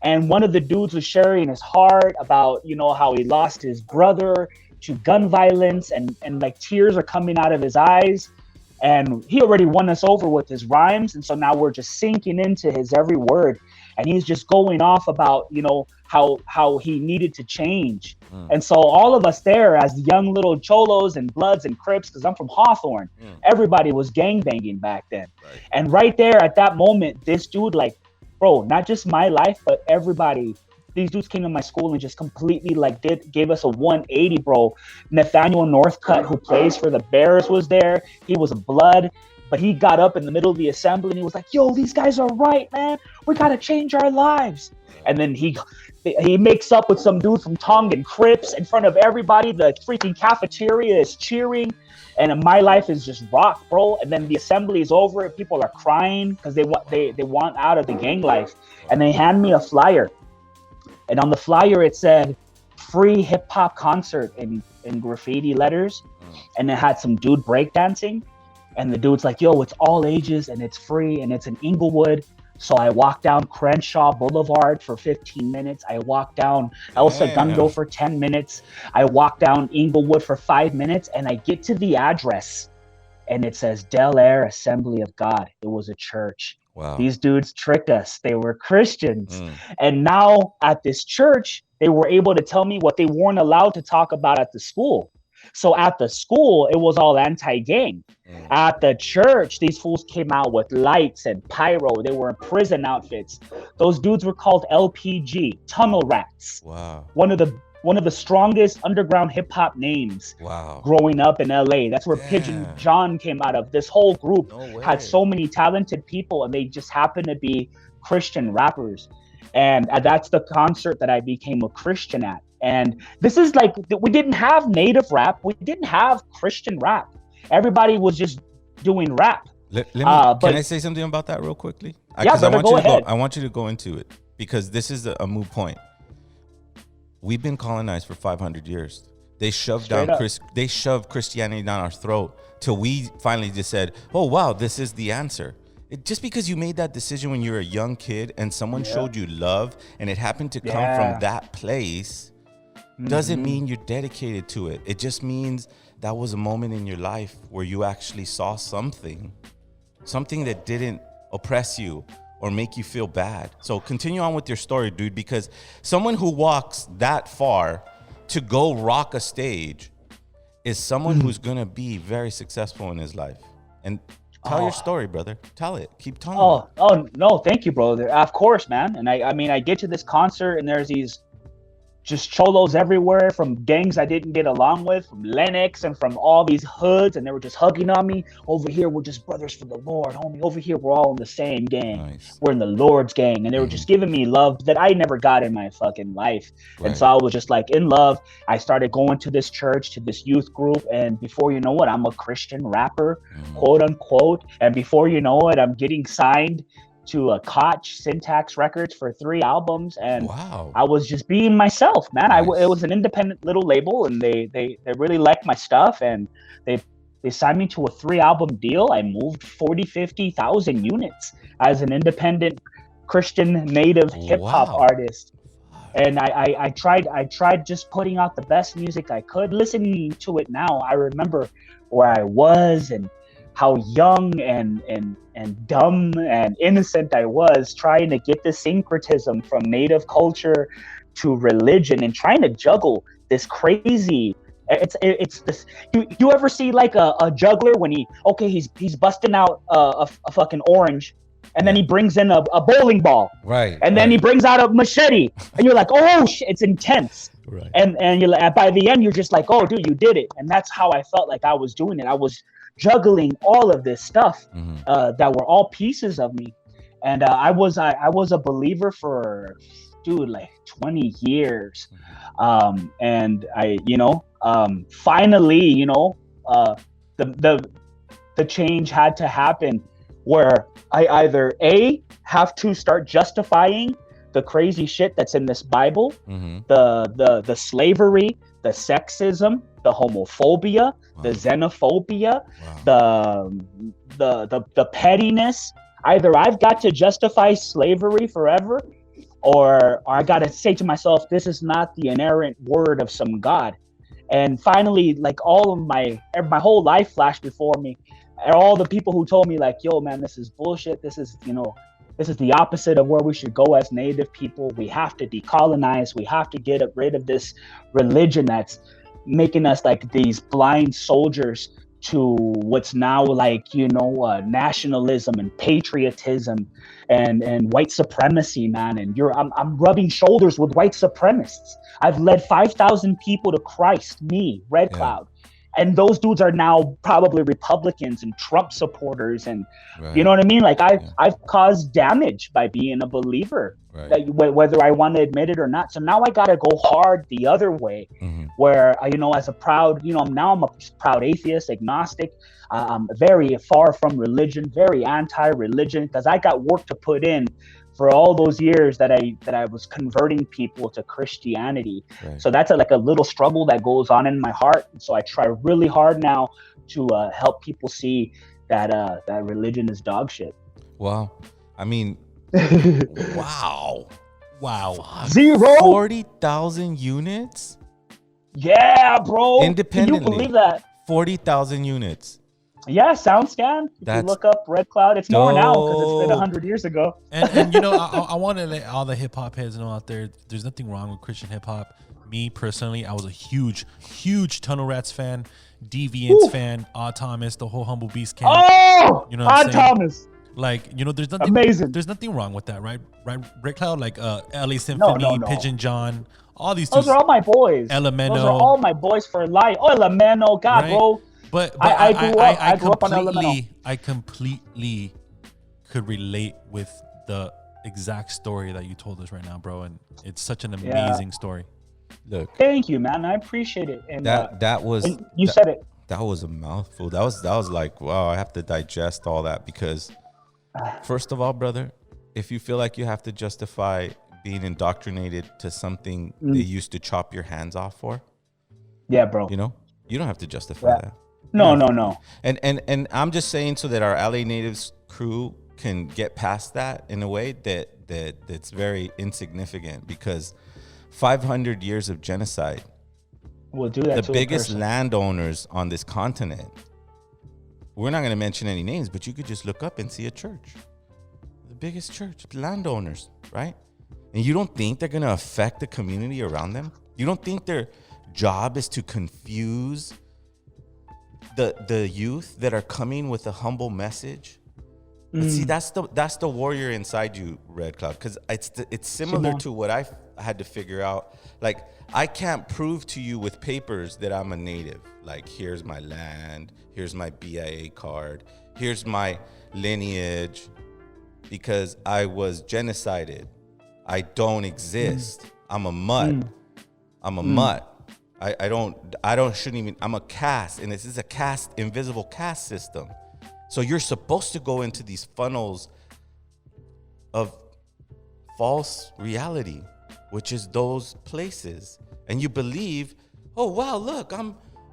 Speaker 12: And one of the dudes was sharing his heart about, how he lost his brother to gun violence, and like tears are coming out of his eyes. And he already won us over with his rhymes. And so now we're just sinking into his every word. And he's just going off about, how he needed to change. And so all of us there as young little cholos and bloods and crips, because I'm from Hawthorne, everybody was gangbanging back then.
Speaker 10: Right.
Speaker 12: And right there at that moment, this dude, like, bro, not just my life, but everybody, these dudes came to my school and just completely gave us a 180, bro. Nathaniel Northcutt, who plays for the Bears, was there. He was a blood. But he got up in the middle of the assembly and he was like, yo, these guys are right, man. We got to change our lives. And then he makes up with some dude from Tongan Crips in front of everybody. The freaking cafeteria is cheering. And my life is just rock, bro. And then the assembly is over and people are crying because they want out of the gang life. And they hand me a flyer. And on the flyer, it said, free hip hop concert in graffiti letters. And it had some dude breakdancing. And the dude's like, yo, it's all ages and it's free and it's in Inglewood. So I walked down Crenshaw Boulevard for 15 minutes. I walked down El Segundo for 10 minutes. I walked down Inglewood for 5 minutes. And I get to the address and it says Del Air Assembly of God. It was a church.
Speaker 10: Wow.
Speaker 12: These dudes tricked us. They were Christians. And now at this church, they were able to tell me what they weren't allowed to talk about at the school. So at the school, it was all anti-gang. At the church, these fools came out with lights and pyro. They were in prison outfits. Those dudes were called LPG, Tunnel Rats.
Speaker 10: Wow.
Speaker 12: One of the strongest underground hip hop names.
Speaker 10: Wow.
Speaker 12: Growing up in LA. That's where Pigeon John came out of. This whole group had so many talented people, and they just happened to be Christian rappers. And that's the concert that I became a Christian at. And this is like, we didn't have native rap. We didn't have Christian rap. Everybody was just doing rap.
Speaker 10: Can I say something about that real quickly?
Speaker 12: Yeah, brother, go ahead.
Speaker 10: I want you to go into it because this is a moot point. We've been colonized for 500 years. They shoved Christianity down our throat till we finally just said, oh, wow, this is the answer. Just because you made that decision when you were a young kid and someone showed you love and it happened to come from that place doesn't mean you're dedicated to it. It just means that was a moment in your life where you actually saw something that didn't oppress you or make you feel bad. So continue on with your story, dude, because someone who walks that far to go rock a stage is someone who's going to be very successful in his life. And tell your story, brother. Tell it. Keep telling it.
Speaker 12: Oh, no, thank you, bro. Of course, man. And I mean, I get to this concert and there's these just cholos everywhere from gangs I didn't get along with, from Lennox and from all these hoods, and they were just hugging on me. Over here, we're just brothers for the Lord, homie. Over here, we're all in the same gang.
Speaker 10: Nice.
Speaker 12: We're in the Lord's gang. And they were just giving me love that I never got in my fucking life.
Speaker 10: Right.
Speaker 12: And so I was just like in love. I started going to this church, to this youth group, and before you know it, I'm a Christian rapper, quote unquote. And before you know it, I'm getting signed to a Koch Syntax Records for 3 albums, and I was just being myself, man. Nice. It was an independent little label, and they really liked my stuff, and they They signed me to a 3-album deal. I moved 50,000 units as an independent Christian native hip hop artist. And I tried just putting out the best music I could. Listening to it now, I remember where I was and how young and dumb and innocent I was, trying to get the syncretism from native culture to religion and trying to juggle this crazy. It's this. You ever see like a juggler when he's busting out a fucking orange, and then he brings in a bowling ball,
Speaker 10: right?
Speaker 12: And then he brings out a machete, and you're like, oh shit, it's intense,
Speaker 10: right?
Speaker 12: And you're like, by the end, you're just like, oh dude, you did it, and that's how I felt like I was doing it. I was juggling all of this stuff that were all pieces of me, and I was a believer for, dude, like 20 years, and I, finally, the change had to happen where I either have to start justifying the crazy shit that's in this Bible, the slavery, the sexism, the homophobia, the xenophobia, the pettiness. Either I've got to justify slavery forever, or I got to say to myself, this is not the inerrant word of some God. And finally, like all of my whole life flashed before me, and all the people who told me like, yo man, this is bullshit. This is the opposite of where we should go as native people. We have to decolonize. We have to get rid of this religion that's making us like these blind soldiers to what's now like, nationalism and patriotism and white supremacy, man. And I'm rubbing shoulders with white supremacists. I've led 5,000 people to Christ, me, Red Cloud. And those dudes are now probably Republicans and Trump supporters. And you know what I mean? Like I've caused damage by being a believer, whether I want to admit it or not. So now I got to go hard the other way, where, as a proud, now I'm a proud atheist, agnostic. I'm very far from religion, very anti-religion, because I got work to put in for all those years that I was converting people to Christianity. So that's like a little struggle that goes on in my heart. So I try really hard now to help people see that religion is dog shit.
Speaker 10: Wow. I mean, wow.
Speaker 12: Zero?
Speaker 10: 40,000 units?
Speaker 12: Yeah, bro.
Speaker 10: Independently.
Speaker 12: Can you believe that?
Speaker 10: 40,000 units.
Speaker 12: Yeah, SoundScan. If you look up Red Cloud, it's more now because it's been 100 years ago.
Speaker 11: And I want to let all the hip hop heads know out there, there's nothing wrong with Christian hip hop. Me personally, I was a huge Tunnel Rats fan, Deviants fan, Odd Thomas, the whole Humble Beast camp.
Speaker 12: Oh,
Speaker 11: you know
Speaker 12: Odd Thomas.
Speaker 11: Like, there's nothing
Speaker 12: amazing.
Speaker 11: There's nothing wrong with that, right? Red Cloud, like LA Symphony,
Speaker 12: No.
Speaker 11: Pigeon John, all these.
Speaker 12: Those are all my boys.
Speaker 11: Elemento.
Speaker 12: Those are all my boys for life. Oh, Elemento, God, right? Bro.
Speaker 11: But
Speaker 12: I grew up on Elemento.
Speaker 11: I completely could relate with the exact story that you told us right now, bro, and it's such an amazing story.
Speaker 10: Look,
Speaker 12: thank you, man. I appreciate it. And
Speaker 10: that was
Speaker 12: you said it.
Speaker 10: That was a mouthful. That was like, wow, I have to digest all that, because first of all, brother, if you feel like you have to justify being indoctrinated to something they used to chop your hands off for,
Speaker 12: yeah, bro,
Speaker 10: you don't have to justify that.
Speaker 12: No.
Speaker 10: And I'm just saying so that our LA Natives crew can get past that in a way that's very insignificant, because 500 years of genocide.
Speaker 12: We'll do that.
Speaker 10: The biggest landowners on this continent. We're not going to mention any names, but you could just look up and see a church. The biggest church, landowners, right? And you don't think they're going to affect the community around them? You don't think their job is to confuse the youth that are coming with a humble message? But see, that's the warrior inside you, Red Cloud, because it's similar to what I had to figure out. Like, I can't prove to you with papers that I'm a native. Like, here's my land, here's my BIA card, here's my lineage, because I was genocided. I don't exist. I'm a mutt. I'm a mutt. Shouldn't even, I'm a caste, and this is a caste, invisible caste system. So you're supposed to go into these funnels of false reality, which is those places. And you believe, oh, wow, look,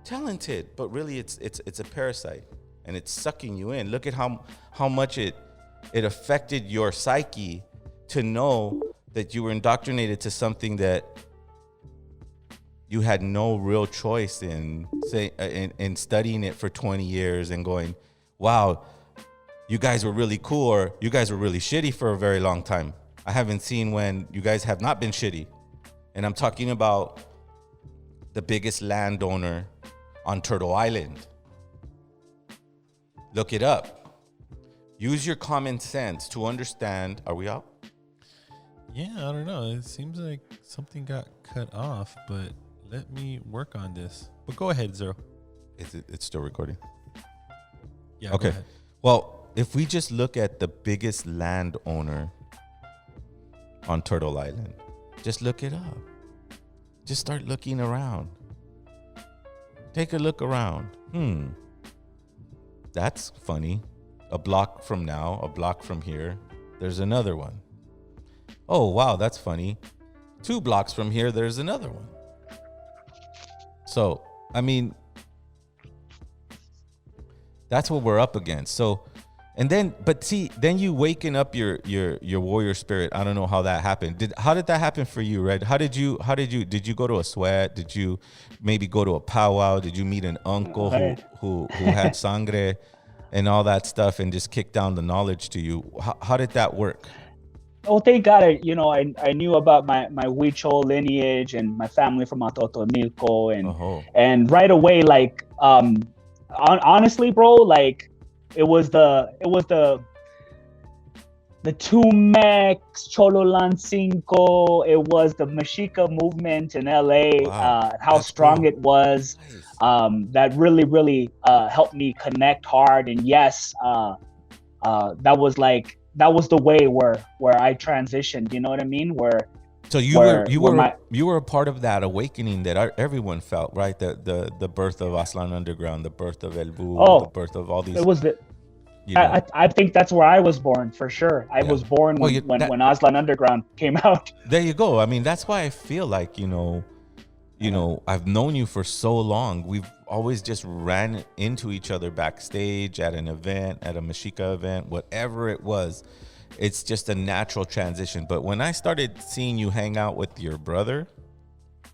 Speaker 10: talented, but really it's a parasite, and it's sucking you in. Look at how much it affected your psyche to know that you were indoctrinated to something that you had no real choice in, in studying it for 20 years and going, wow, you guys were really cool, or you guys were really shitty for a very long time. I haven't seen when you guys have not been shitty. And I'm talking about the biggest landowner on Turtle Island. Look it up. Use your common sense to understand. Are we out?
Speaker 11: Yeah, I don't know. It seems like something got cut off, but let me work on this. But go ahead, Zero.
Speaker 10: It's still recording?
Speaker 11: Yeah,
Speaker 10: okay.
Speaker 11: Go ahead.
Speaker 10: Well, if we just look at the biggest landowner on Turtle Island, just look it up. Just start looking around. Take a look around. That's funny. A block from now, a block from here, there's another one. Oh, wow, that's funny. 2 blocks from here, there's another one. So, I mean, that's what we're up against. So, and then, but see, then you waken up your warrior spirit. I don't know how that happened. How did that happen for you, Red? did you go to a sweat? Did you maybe go to a powwow? Did you meet an uncle who had sangre and all that stuff and just kick down the knowledge to you? How did that work?
Speaker 12: Oh, thank God, I knew about my Huichol lineage and my family from Atotonilco, and right away, like, honestly, bro, like, it was the Tumex, Chololancinco, it was the Mexica movement in LA, how that's strong cool. It was. Nice. That really, really helped me connect hard. And yes, that was the way where I transitioned, you know what I mean?
Speaker 10: So you were a part of that awakening that everyone felt, right? The birth of Aslan Underground, the birth of El Vuh, the birth of all these.
Speaker 12: It was I think that's where I was born for sure. I was born when Aslan Underground came out.
Speaker 10: There you go. I mean, that's why I feel like I've known you for so long. We've always just ran into each other backstage at an event, at a Mexica event, whatever it was. It's just a natural transition. But when I started seeing you hang out with your brother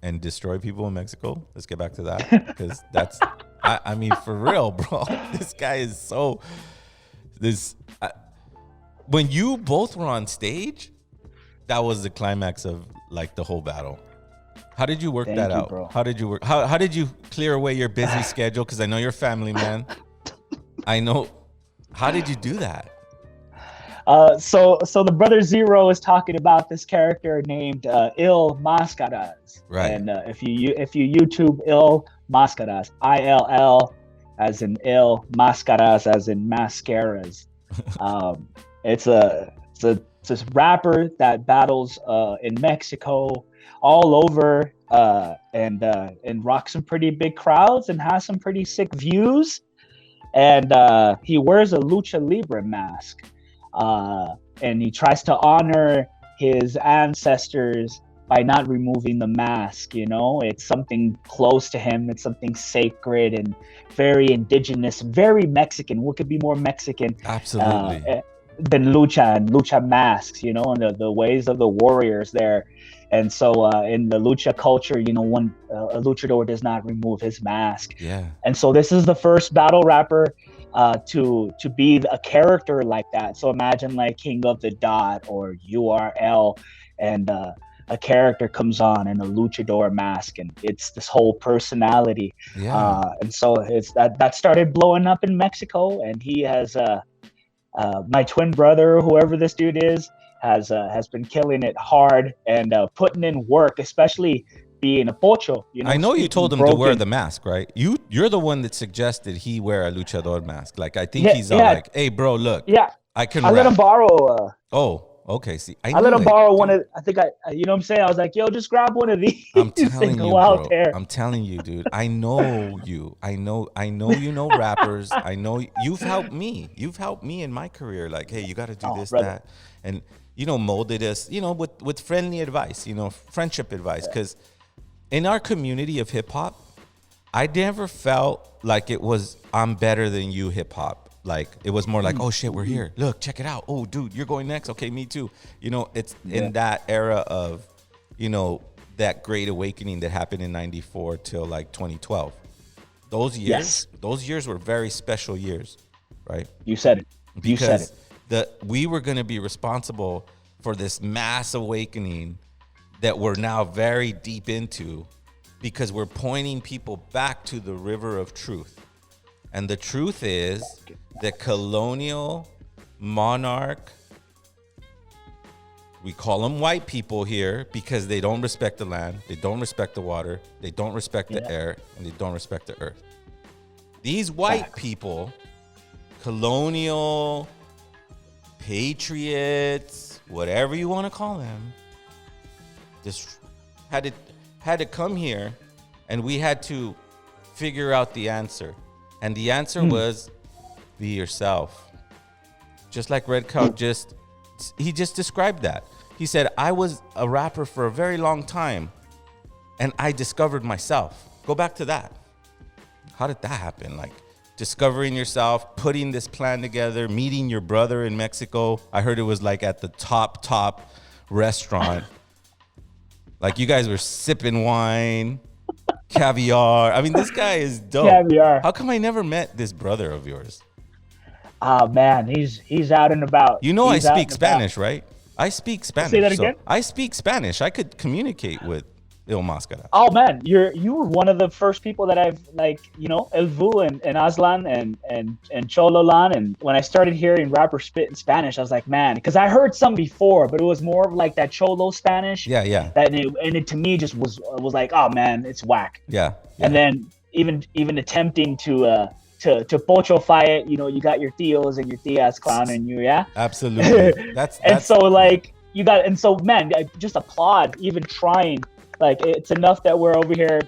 Speaker 10: and destroy people in Mexico, let's get back to that, because that's, I mean, for real, bro. This guy is so. When you both were on stage, that was the climax of like the whole battle. How did you work that out? Bro. How did you work? How did you clear away your busy schedule? Because I know you're a family man. I know. How did you do that?
Speaker 12: So the brother Zero is talking about this character named Il Mascaras. Right. And if you YouTube Il Mascaras, ILL as in Il, Mascaras as in mascaras. It's this rapper that battles in Mexico, all over, and rocks some pretty big crowds and has some pretty sick views. And he wears a lucha libre mask. And he tries to honor his ancestors by not removing the mask. It's something close to him. It's something sacred and very indigenous, very Mexican. What could be more Mexican?
Speaker 10: Absolutely.
Speaker 12: Than lucha and lucha masks, and the ways of the warriors there. And so in the lucha culture, when a luchador does not remove his mask.
Speaker 10: Yeah. And
Speaker 12: so this is the first battle rapper to be a character like that. So imagine like King of the Dot or URL, and a character comes on in a luchador mask, and it's this whole personality.
Speaker 10: Yeah.
Speaker 12: And so it's that started blowing up in Mexico, and he has my twin brother, whoever this dude is, has been killing it hard and putting in work, especially being a pocho.
Speaker 10: I know you told him to wear the mask, right? You're the one that suggested he wear a luchador mask. Like, I think he's like, hey, bro, look.
Speaker 12: Yeah.
Speaker 10: I
Speaker 12: let him borrow.
Speaker 10: Okay. See,
Speaker 12: I let him borrow one of. I think you know what I'm saying. I was like, yo, just grab one of these.
Speaker 10: I'm telling you, bro. I'm telling you, dude. I know you. I know. You know rappers. I know you've helped me. You've helped me in my career. Like, hey, you got to do this, brother. That, and molded us. With friendly advice. Friendship advice. Because in our community of hip hop, I never felt like it was I'm better than you hip hop. Like it was more like, oh shit, we're here. Look, check it out. Oh, dude, you're going next. Okay, me too. You know, it's in that era of, you know, that great awakening that happened in 94 till like 2012. Those years were very special years, right?
Speaker 12: You said it.
Speaker 10: Because we were going to be responsible for this mass awakening that we're now very deep into, because we're pointing people back to the river of truth. And the truth is the colonial monarch, we call them white people here because they don't respect the land, they don't respect the water, they don't respect the air, and they don't respect the earth. These white people, colonial, patriots, whatever you want to call them, just had to come here, and we had to figure out the answer. And the answer was be yourself. Just like Red Cow he just described that. He said, I was a rapper for a very long time and I discovered myself. Go back to that. How did that happen? Like discovering yourself, putting this plan together, meeting your brother in Mexico. I heard it was like at the top restaurant. Like you guys were sipping wine, caviar. I mean, this guy is dope.
Speaker 12: Caviar.
Speaker 10: How come I never met this brother of yours?
Speaker 12: Oh man, he's out and about.
Speaker 10: You know, I speak Spanish, right? I speak Spanish.
Speaker 12: Say that again?
Speaker 10: I speak Spanish. I could communicate with Il Mascara.
Speaker 12: Oh man, you were one of the first people that I've like, you know, El Vuh and Aslan and Chololan, and when I started hearing rappers spit in Spanish, I was like, man, because I heard some before, but it was more of like that Cholo Spanish.
Speaker 10: Yeah.
Speaker 12: That it to me just was like, oh man, it's whack.
Speaker 10: Yeah.
Speaker 12: And then even attempting to pochofy it, you know, you got your tios and your tias clowning you, yeah.
Speaker 10: Absolutely. That's
Speaker 12: and so like you got, and so man, I just applaud even trying. Like it's enough that we're over here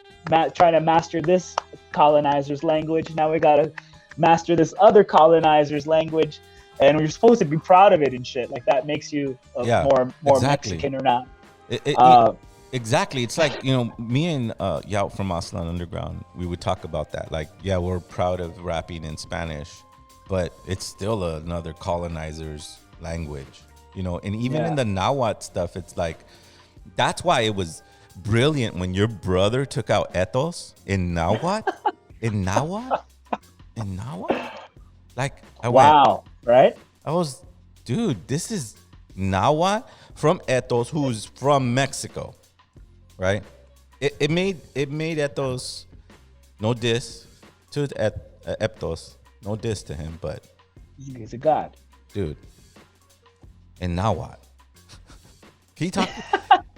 Speaker 12: trying to master this colonizer's language. Now we gotta master this other colonizer's language, and we're supposed to be proud of it and shit. Like that makes you more
Speaker 10: exactly.
Speaker 12: Mexican or not.
Speaker 10: Exactly. It's like, you know, me and Yout from Aslan Underground, we would talk about that. Like, yeah, we're proud of rapping in Spanish, but it's still another colonizer's language, you know. And even in the Nahuatl stuff, it's like, that's why it was brilliant when your brother took out ethos in Nahuatl. in Nahuatl. Like,
Speaker 12: right?
Speaker 10: I was, dude, this is Nahuatl from ethos, who's from Mexico. Right, it made ethos, no diss to ethos, no diss to him, but
Speaker 12: he's a god,
Speaker 10: dude. And now what? Can you talk?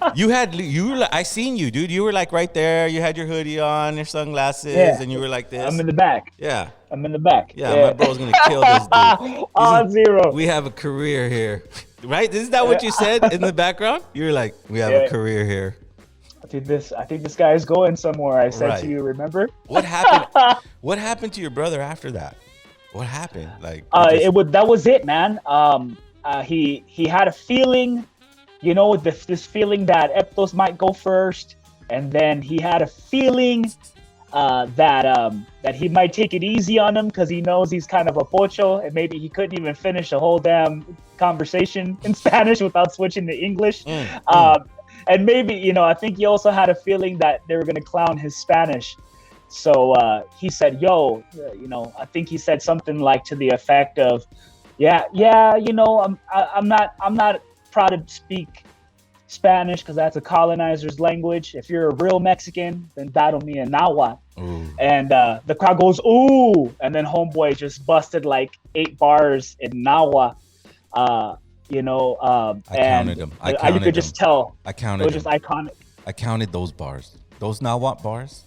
Speaker 10: I seen you, dude. You were like right there. You had your hoodie on, your sunglasses, and you were like this.
Speaker 12: I'm in the back.
Speaker 10: Yeah,
Speaker 12: I'm in the back.
Speaker 10: Yeah, my bro's gonna kill this dude.
Speaker 12: Zero.
Speaker 10: We have a career here, right? Isn't that what you said in the background? You were like, we have a career here.
Speaker 12: I think this guy is going somewhere. I said to you, remember?
Speaker 10: What happened? What happened to your brother after that? What happened? Like
Speaker 12: that was it, man. He had a feeling, you know, this feeling that Eptos might go first, and then he had a feeling that he might take it easy on him because he knows he's kind of a pocho, and maybe he couldn't even finish a whole damn conversation in Spanish without switching to English. And maybe, you know, I think he also had a feeling that they were going to clown his Spanish. So he said, yo, you know, I think he said something like to the effect of, yeah, you know, I'm not proud to speak Spanish because that's a colonizer's language. If you're a real Mexican, then that'll mean a Nahuatl. And the crowd goes, ooh. And then homeboy just busted like 8 bars in Nahuatl. You know,
Speaker 10: I counted them.
Speaker 12: You could just tell.
Speaker 10: I counted.
Speaker 12: It was just iconic.
Speaker 10: I counted those bars, those Nahuatl bars,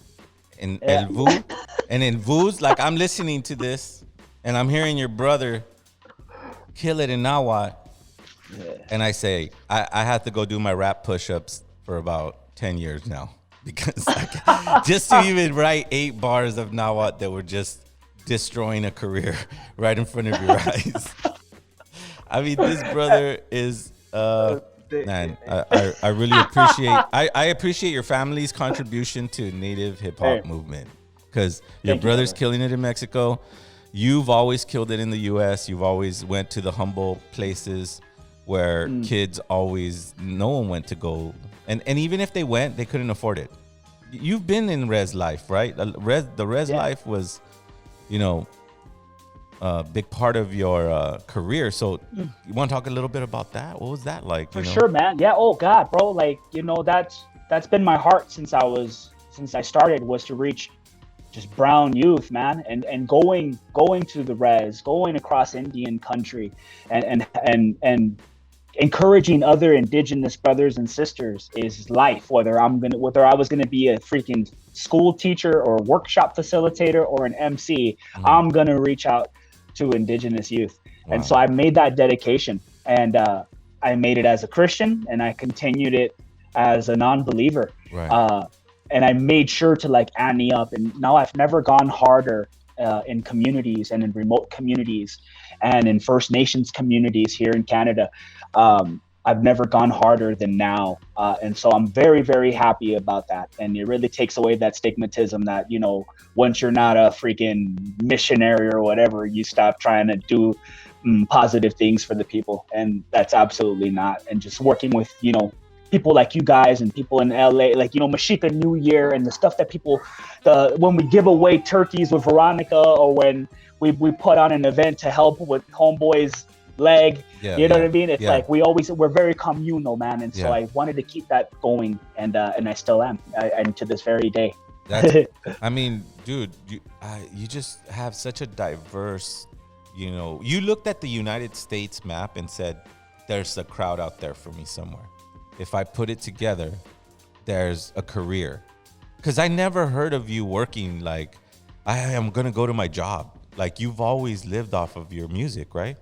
Speaker 10: in El Vuh, and in Vuh's. Like I'm listening to this, and I'm hearing your brother kill it in Nahuatl, and I say I have to go do my rap push-ups for about 10 years now because just to even write 8 bars of Nahuatl that were just destroying a career right in front of your eyes. I mean, this brother is, man, I really appreciate, I appreciate your family's contribution to native hip hop movement. because your
Speaker 12: Thank you,
Speaker 10: brother's
Speaker 12: brother.
Speaker 10: killing it in Mexico. You've always killed it in the U.S. You've always went to the humble places where kids always, no one went to go. And even if they went, they couldn't afford it. You've been in res life, right? The res life was, you know, a big part of your career. So you want to talk a little bit about that? What was that like?
Speaker 12: For sure, man. Yeah. Oh God, bro. Like, you know, that's been my heart since I started, was to reach just brown youth, man, and going to the res, going across Indian country, and encouraging other indigenous brothers and sisters is life. Whether I was gonna be a freaking school teacher or a workshop facilitator or an MC, I'm gonna reach out to indigenous youth. And so I made that dedication, and I made it as a Christian, and I continued it as a non-believer.
Speaker 10: Right.
Speaker 12: And I made sure to like ante up, and now I've never gone harder in communities and in remote communities and in First Nations communities here in Canada. I've never gone harder than now. And so I'm very, very happy about that. And it really takes away that stigmatism that, you know, once you're not a freaking missionary or whatever, you stop trying to do positive things for the people. And that's absolutely not. And just working with, you know, people like you guys and people in LA, like, you know, Mashika New Year and the stuff that when we give away turkeys with Veronica, or when we put on an event to help with Homeboy's leg, you know what I mean? It's like we're very communal, man. And so I wanted to keep that going, and I still am, and to this very day.
Speaker 10: I mean, dude, you just have such a diverse, you know, you looked at the United States map and said, there's a crowd out there for me somewhere. If I put it together, there's a career. Because I never heard of you working like, I am going to go to my job. Like, you've always lived off of your music, right?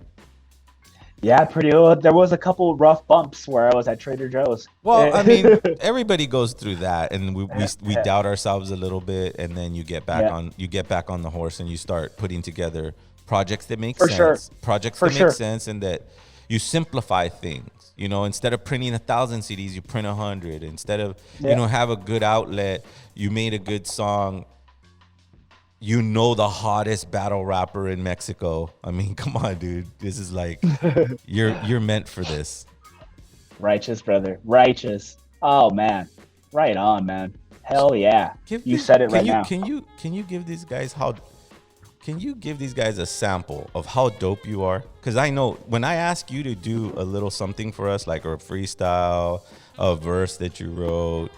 Speaker 12: Yeah, pretty old. There was a couple rough bumps where I was at Trader Joe's.
Speaker 10: Well, I mean, everybody goes through that, and we doubt ourselves a little bit, and then you get back on the horse, and you start putting together projects that make sense. Projects that make sense, and that you simplify things. You know, instead of printing 1,000 CDs, you print 100. Instead of, you know, have a good outlet, you made a good song. You know, the hottest battle rapper in Mexico. I mean, come on, dude. This is like, you're meant for this.
Speaker 12: Righteous, brother. Righteous. Oh, man. Right on, man. Hell yeah. You said it right now.
Speaker 10: Can you give these guys a sample of how dope you are? Because I know when I ask you to do a little something for us, like a freestyle, a verse that you wrote,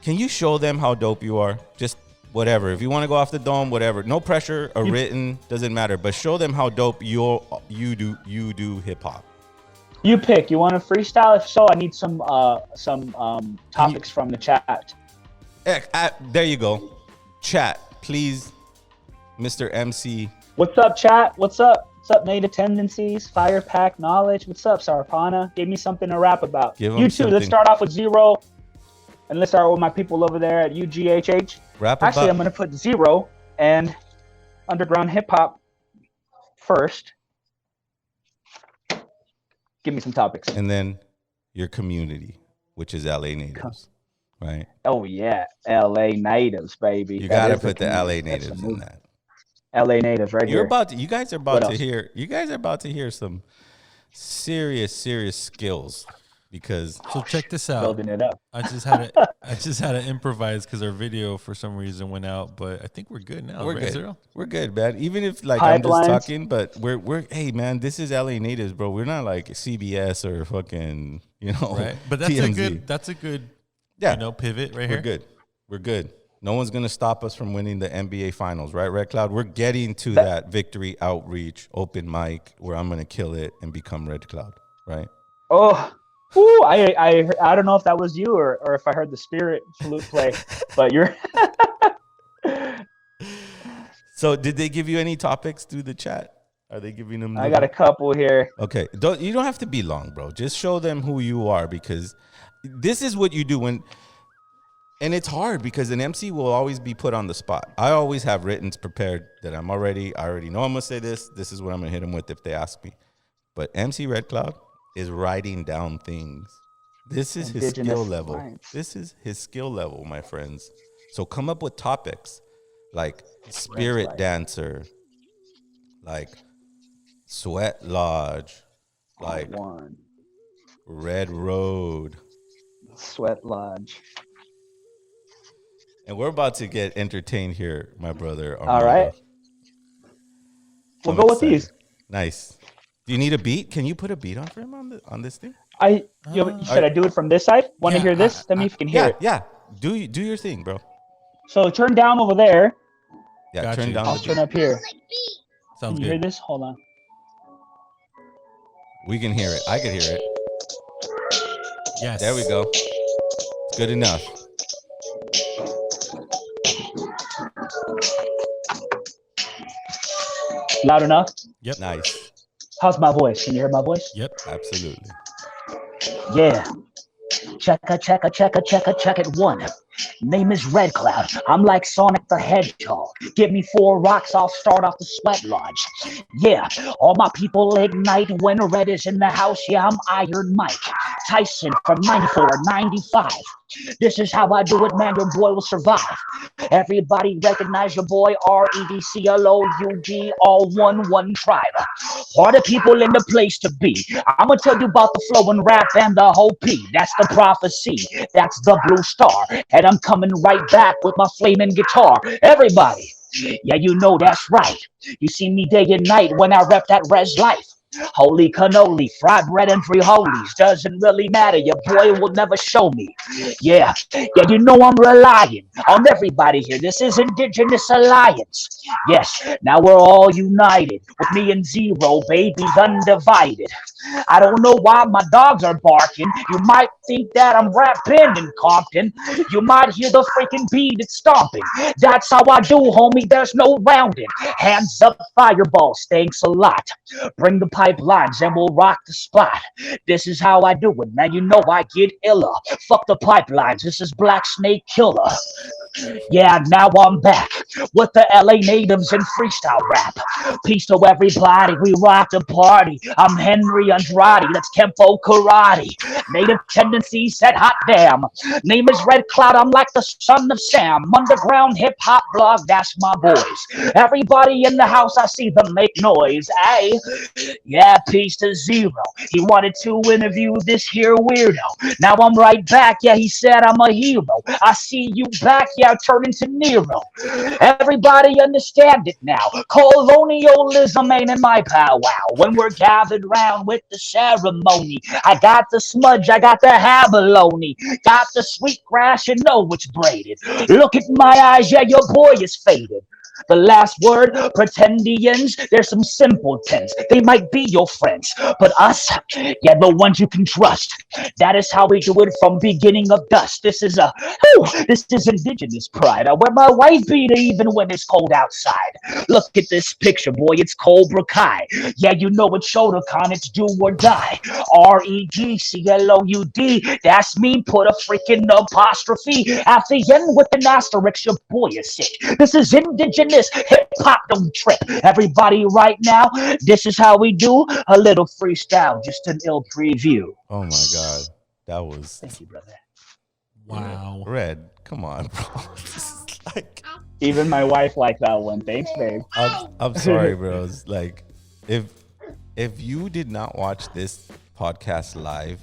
Speaker 10: can you show them how dope you are? Just whatever. If you want to go off the dome, whatever. No pressure, written, doesn't matter. But show them how dope you do hip hop.
Speaker 12: You pick. You want to freestyle? If so, I need some topics from the chat.
Speaker 10: There you go. Chat, please. Mr. MC.
Speaker 12: What's up, chat? What's up? What's up, Native Tendencies? Fire Pack Knowledge? What's up, Sarapana? Give me something to rap about.
Speaker 10: You
Speaker 12: too. Something. Let's start off with Zero. And let's start with my people over there at UGHH. Actually, I'm going to put Zero and underground hip hop first. Give me some topics.
Speaker 10: And then your community, which is LA natives, right?
Speaker 12: Oh, yeah. LA natives, baby.
Speaker 10: You got to put the LA natives in that.
Speaker 12: LA natives right here.
Speaker 10: You guys are about to hear some serious skills, because
Speaker 11: so check this out.
Speaker 12: Building it up.
Speaker 11: I just had to improvise because our video for some reason went out, but I think we're good now.
Speaker 10: We're good.
Speaker 11: Zero?
Speaker 10: We're good, man. Even if like
Speaker 12: Pipelines.
Speaker 10: I'm just talking, but we're hey man, this is LA natives, bro. We're not like CBS or fucking, you know,
Speaker 11: right. But that's
Speaker 10: TMZ.
Speaker 11: a good you know, pivot right here.
Speaker 10: We're good. No one's gonna stop us from winning the NBA finals, right, Red Cloud? We're getting to that victory outreach open mic where I'm gonna kill it and become Red Cloud, right?
Speaker 12: Oh, ooh, I don't know if that was you or if I heard the spirit flute play, but you're.
Speaker 10: So, did they give you any topics through the chat? Are they giving them?
Speaker 12: I got a couple here.
Speaker 10: Okay, you don't have to be long, bro. Just show them who you are, because this is what you do when. And it's hard because an MC will always be put on the spot. I always have writtens prepared that I already know I'm going to say this. This is what I'm going to hit them with if they ask me. But MC Red Cloud is writing down things. This is his skill level. This is his skill level, my friends. So come up with topics. like Spirit
Speaker 12: Flag.
Speaker 10: Dancer, like Sweat Lodge, like
Speaker 12: One.
Speaker 10: Red Road.
Speaker 12: Sweat Lodge.
Speaker 10: And we're about to get entertained here, my brother. Armando.
Speaker 12: All right. We'll go with these.
Speaker 10: Nice. Do you need a beat? Can you put a beat on for him on this thing?
Speaker 12: Should I do it from this side? Want to hear this? Let me if you can hear it.
Speaker 10: Yeah. Do your thing, bro.
Speaker 12: So turn down over there.
Speaker 10: Yeah,
Speaker 11: Got
Speaker 10: turn
Speaker 11: you.
Speaker 10: down.
Speaker 12: I'll turn up here.
Speaker 11: Sounds
Speaker 12: Can you hear
Speaker 11: good.
Speaker 12: this? Hold on.
Speaker 10: We can hear it. I can hear it.
Speaker 11: Yes.
Speaker 10: There we go. It's good enough.
Speaker 12: Loud enough?
Speaker 11: Yep.
Speaker 10: Nice.
Speaker 12: How's my voice? Can you hear my voice?
Speaker 11: Yep.
Speaker 10: Absolutely.
Speaker 12: Yeah. Check it one. Name is Red Cloud. I'm like Sonic the Hedgehog. Give me 4 rocks, I'll start off the Sweat Lodge. Yeah, all my people ignite when Red is in the house. Yeah, I'm Iron Mike Tyson from 94, 95. This is how I do it, man. Your boy will survive. Everybody recognize your boy, REDCLOUG, all one tribe. Party people in the place to be. I'm gonna tell you about the flow and rap and the whole P. That's the prophecy. That's the blue star. And I'm coming right back with my flaming guitar. Everybody, yeah, you know that's right. You see me day and night when I rep that res life. Holy cannoli, fried bread and frijoles. Doesn't really matter, your boy will never show me. Yeah, you know I'm relying on everybody here. This is Indigenous Alliance. Yes, now we're all united with me and Zero, babies undivided. I don't know why my dogs are barking. You might think that I'm rapping in Compton. You might hear the freaking beat, it's stomping. That's how I do, homie, there's no rounding. Hands up, fireballs, thanks a lot. Bring the pipelines and we'll rock the spot. This is how I do it, man. You know I get iller. Fuck the pipelines. This is Black Snake Killer. Yeah, now I'm back with the LA natives and freestyle rap. Peace to everybody, we rock the party. I'm Henry Andrade, that's Kempo Karate. Native tendencies said hot damn. Name is Red Cloud, I'm like the son of Sam. Underground hip hop blog, that's my boys. Everybody in the house, I see them make noise. Ay, yeah, peace to Zero. He wanted to interview this here weirdo. Now I'm right back, yeah, he said I'm a hero. I see you back, yeah, turn into Nero. Everybody understand it now. Colonialism ain't in my powwow. When we're gathered round with the ceremony, I got the smudge, I got the abalone, got the sweet grass, you know it's braided. Look at my eyes, yeah, your boy is faded. The last word, pretendians, there's some simpletons. They might be your friends, but us, yeah, the ones you can trust. That is how we do it from beginning of dust. This is indigenous pride. I wear my white beater even when it's cold outside. Look at this picture, boy, it's Cobra Kai. Yeah, you know it's Shotokan, it's do or die. REGCLOUD, that's me, put a freaking apostrophe at the end with an asterisk, your boy is sick. This is indigenous hip-hop, don't trip. Everybody right now, this is how we do a little freestyle, just an ill preview.
Speaker 10: Oh my God. That was.
Speaker 12: Thank you, brother.
Speaker 11: Wow.
Speaker 10: Red, come on, bro. Like,
Speaker 12: even my wife liked that one. Thanks, babe.
Speaker 10: I'm sorry, bros. Like, if you did not watch this podcast live,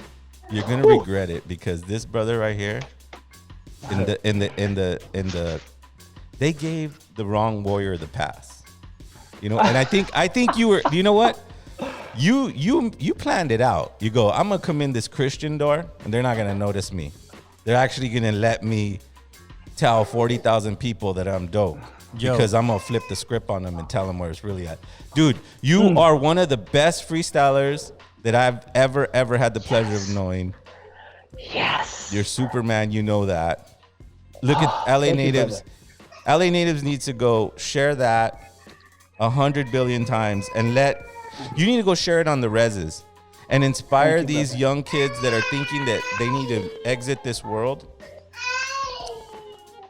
Speaker 10: you're gonna regret it, because this brother right here, in the they gave the wrong warrior the pass. You know, and I think you were, you know what? You planned it out. You go, I'm gonna come in this Christian door and they're not gonna notice me. They're actually gonna let me tell 40,000 people that I'm dope. Because I'm gonna flip the script on them and tell them where it's really at. Dude, you are one of the best freestylers that I've ever had the pleasure of knowing.
Speaker 12: Yes.
Speaker 10: You're Superman, you know that. Look at LA Natives. LA Natives needs to go share that 100 billion times and you need to go share it on the reses and inspire these young kids that are thinking that they need to exit this world.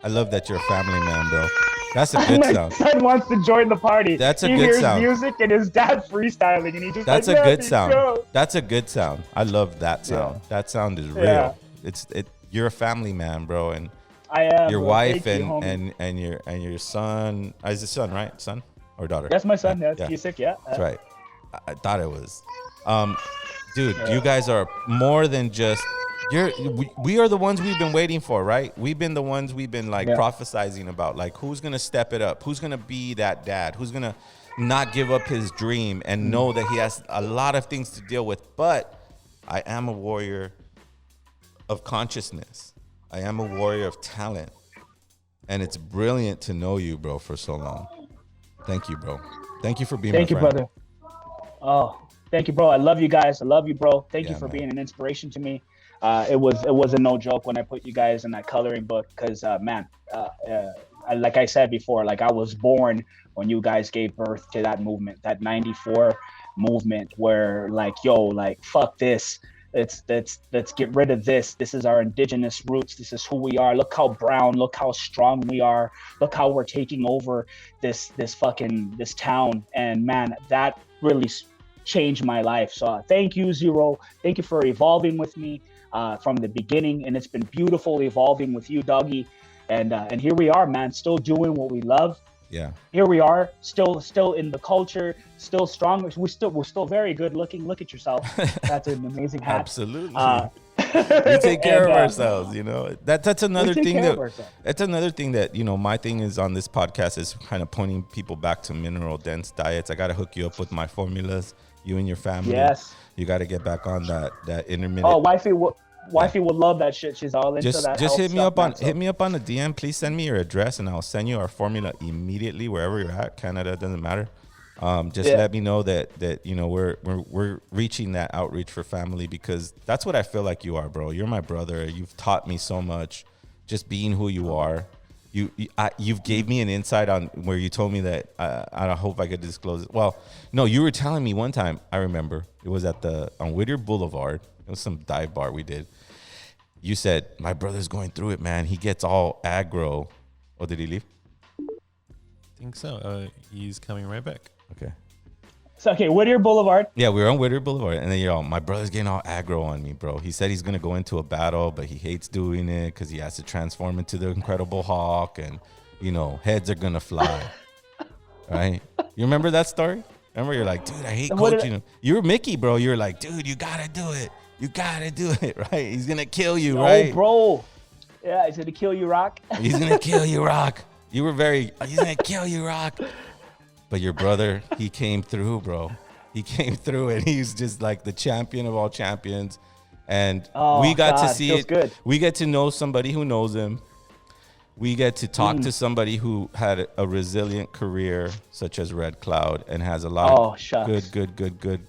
Speaker 10: I love that you're a family man, bro. That's a good sound.
Speaker 12: My son wants to join the party.
Speaker 10: That's a good sound.
Speaker 12: He hears music and his dad freestyling, and he just
Speaker 10: That's
Speaker 12: like,
Speaker 10: a good
Speaker 12: "Happy
Speaker 10: sound.
Speaker 12: show."
Speaker 10: That's a good sound. I love that sound.
Speaker 12: Yeah.
Speaker 10: That sound is real.
Speaker 12: Yeah.
Speaker 10: You're a family man, bro, and
Speaker 12: I am.
Speaker 10: Your
Speaker 12: bro.
Speaker 10: wife
Speaker 12: Thank you,
Speaker 10: and your son. Is it son, right? Son or daughter?
Speaker 12: That's my son.
Speaker 10: Yeah.
Speaker 12: He's sick. Yeah.
Speaker 10: That's right. I thought it was. Dude, you guys are more than just. We are the ones we've been waiting for, right? We've been the ones we've been like prophesizing about, like who's gonna step it up, who's gonna be that dad, who's gonna not give up his dream and know that he has a lot of things to deal with. But I am a warrior of consciousness. I am a warrior of talent, and it's brilliant to know you, bro, for so long. Thank you, bro. Thank you for being my friend.
Speaker 12: Thank you, brother. Oh, thank you, bro. I love you guys. I love you, bro. Thank you for being an inspiration to me. It was a no joke when I put you guys in that coloring book, because like I said before, like I was born when you guys gave birth to that movement, that 94 movement, where like, yo, like fuck this. Let's get rid of this. This is our indigenous roots. This is who we are. Look how brown, look how strong we are. Look how we're taking over this town. And man, that really changed my life. So thank you, Zero. Thank you for evolving with me from the beginning. And it's been beautiful evolving with you, Doggy. And here we are, man, still doing what we love.
Speaker 10: Yeah.
Speaker 12: Here we are, still in the culture, still strong. We're still very good looking. Look at yourself. That's an amazing hat.
Speaker 10: Absolutely. We take care of ourselves, you know. That's another thing that you know, my thing is on this podcast is kind of pointing people back to mineral dense diets. I got to hook you up with my formulas, you and your family.
Speaker 12: Yes.
Speaker 10: You got to get back on that intermittent.
Speaker 12: Oh, wifey would love that shit. She's all into that.
Speaker 10: Just hit me up on the DM. Please send me your address and I'll send you our formula immediately wherever you're at. Canada, doesn't matter. Let me know that you know we're reaching that outreach for family, because that's what I feel like you are, bro. You're my brother. You've taught me so much, just being who you are. You've gave me an insight on where you told me that I hope I could disclose it. Well, no, you were telling me one time. I remember it was on Whittier Boulevard. It was some dive bar we did. You said, my brother's going through it, man. He gets all aggro. Oh, did he leave?
Speaker 11: I think so. He's coming right back.
Speaker 10: Okay.
Speaker 12: So, okay, Whittier Boulevard.
Speaker 10: Yeah, we were on Whittier Boulevard. And then, my brother's getting all aggro on me, bro. He said he's going to go into a battle, but he hates doing it because he has to transform into the Incredible Hulk. And, you know, heads are going to fly. Right? You remember that story? Remember, you're like, dude, I hate coaching him. You were Mickey, bro. You were like, dude, you got to do it. You gotta do it, right? He's gonna kill you, right?
Speaker 12: Oh, bro. Yeah, he's gonna kill you, Rock.
Speaker 10: He's gonna kill you, Rock. You were he's gonna kill you, Rock. But your brother, he came through, bro. He came through, and he's just like the champion of all champions. And we got to see it.
Speaker 12: Good.
Speaker 10: We get to know somebody who knows him. We get to talk to somebody who had a resilient career, such as Red Cloud, and has a lot of good,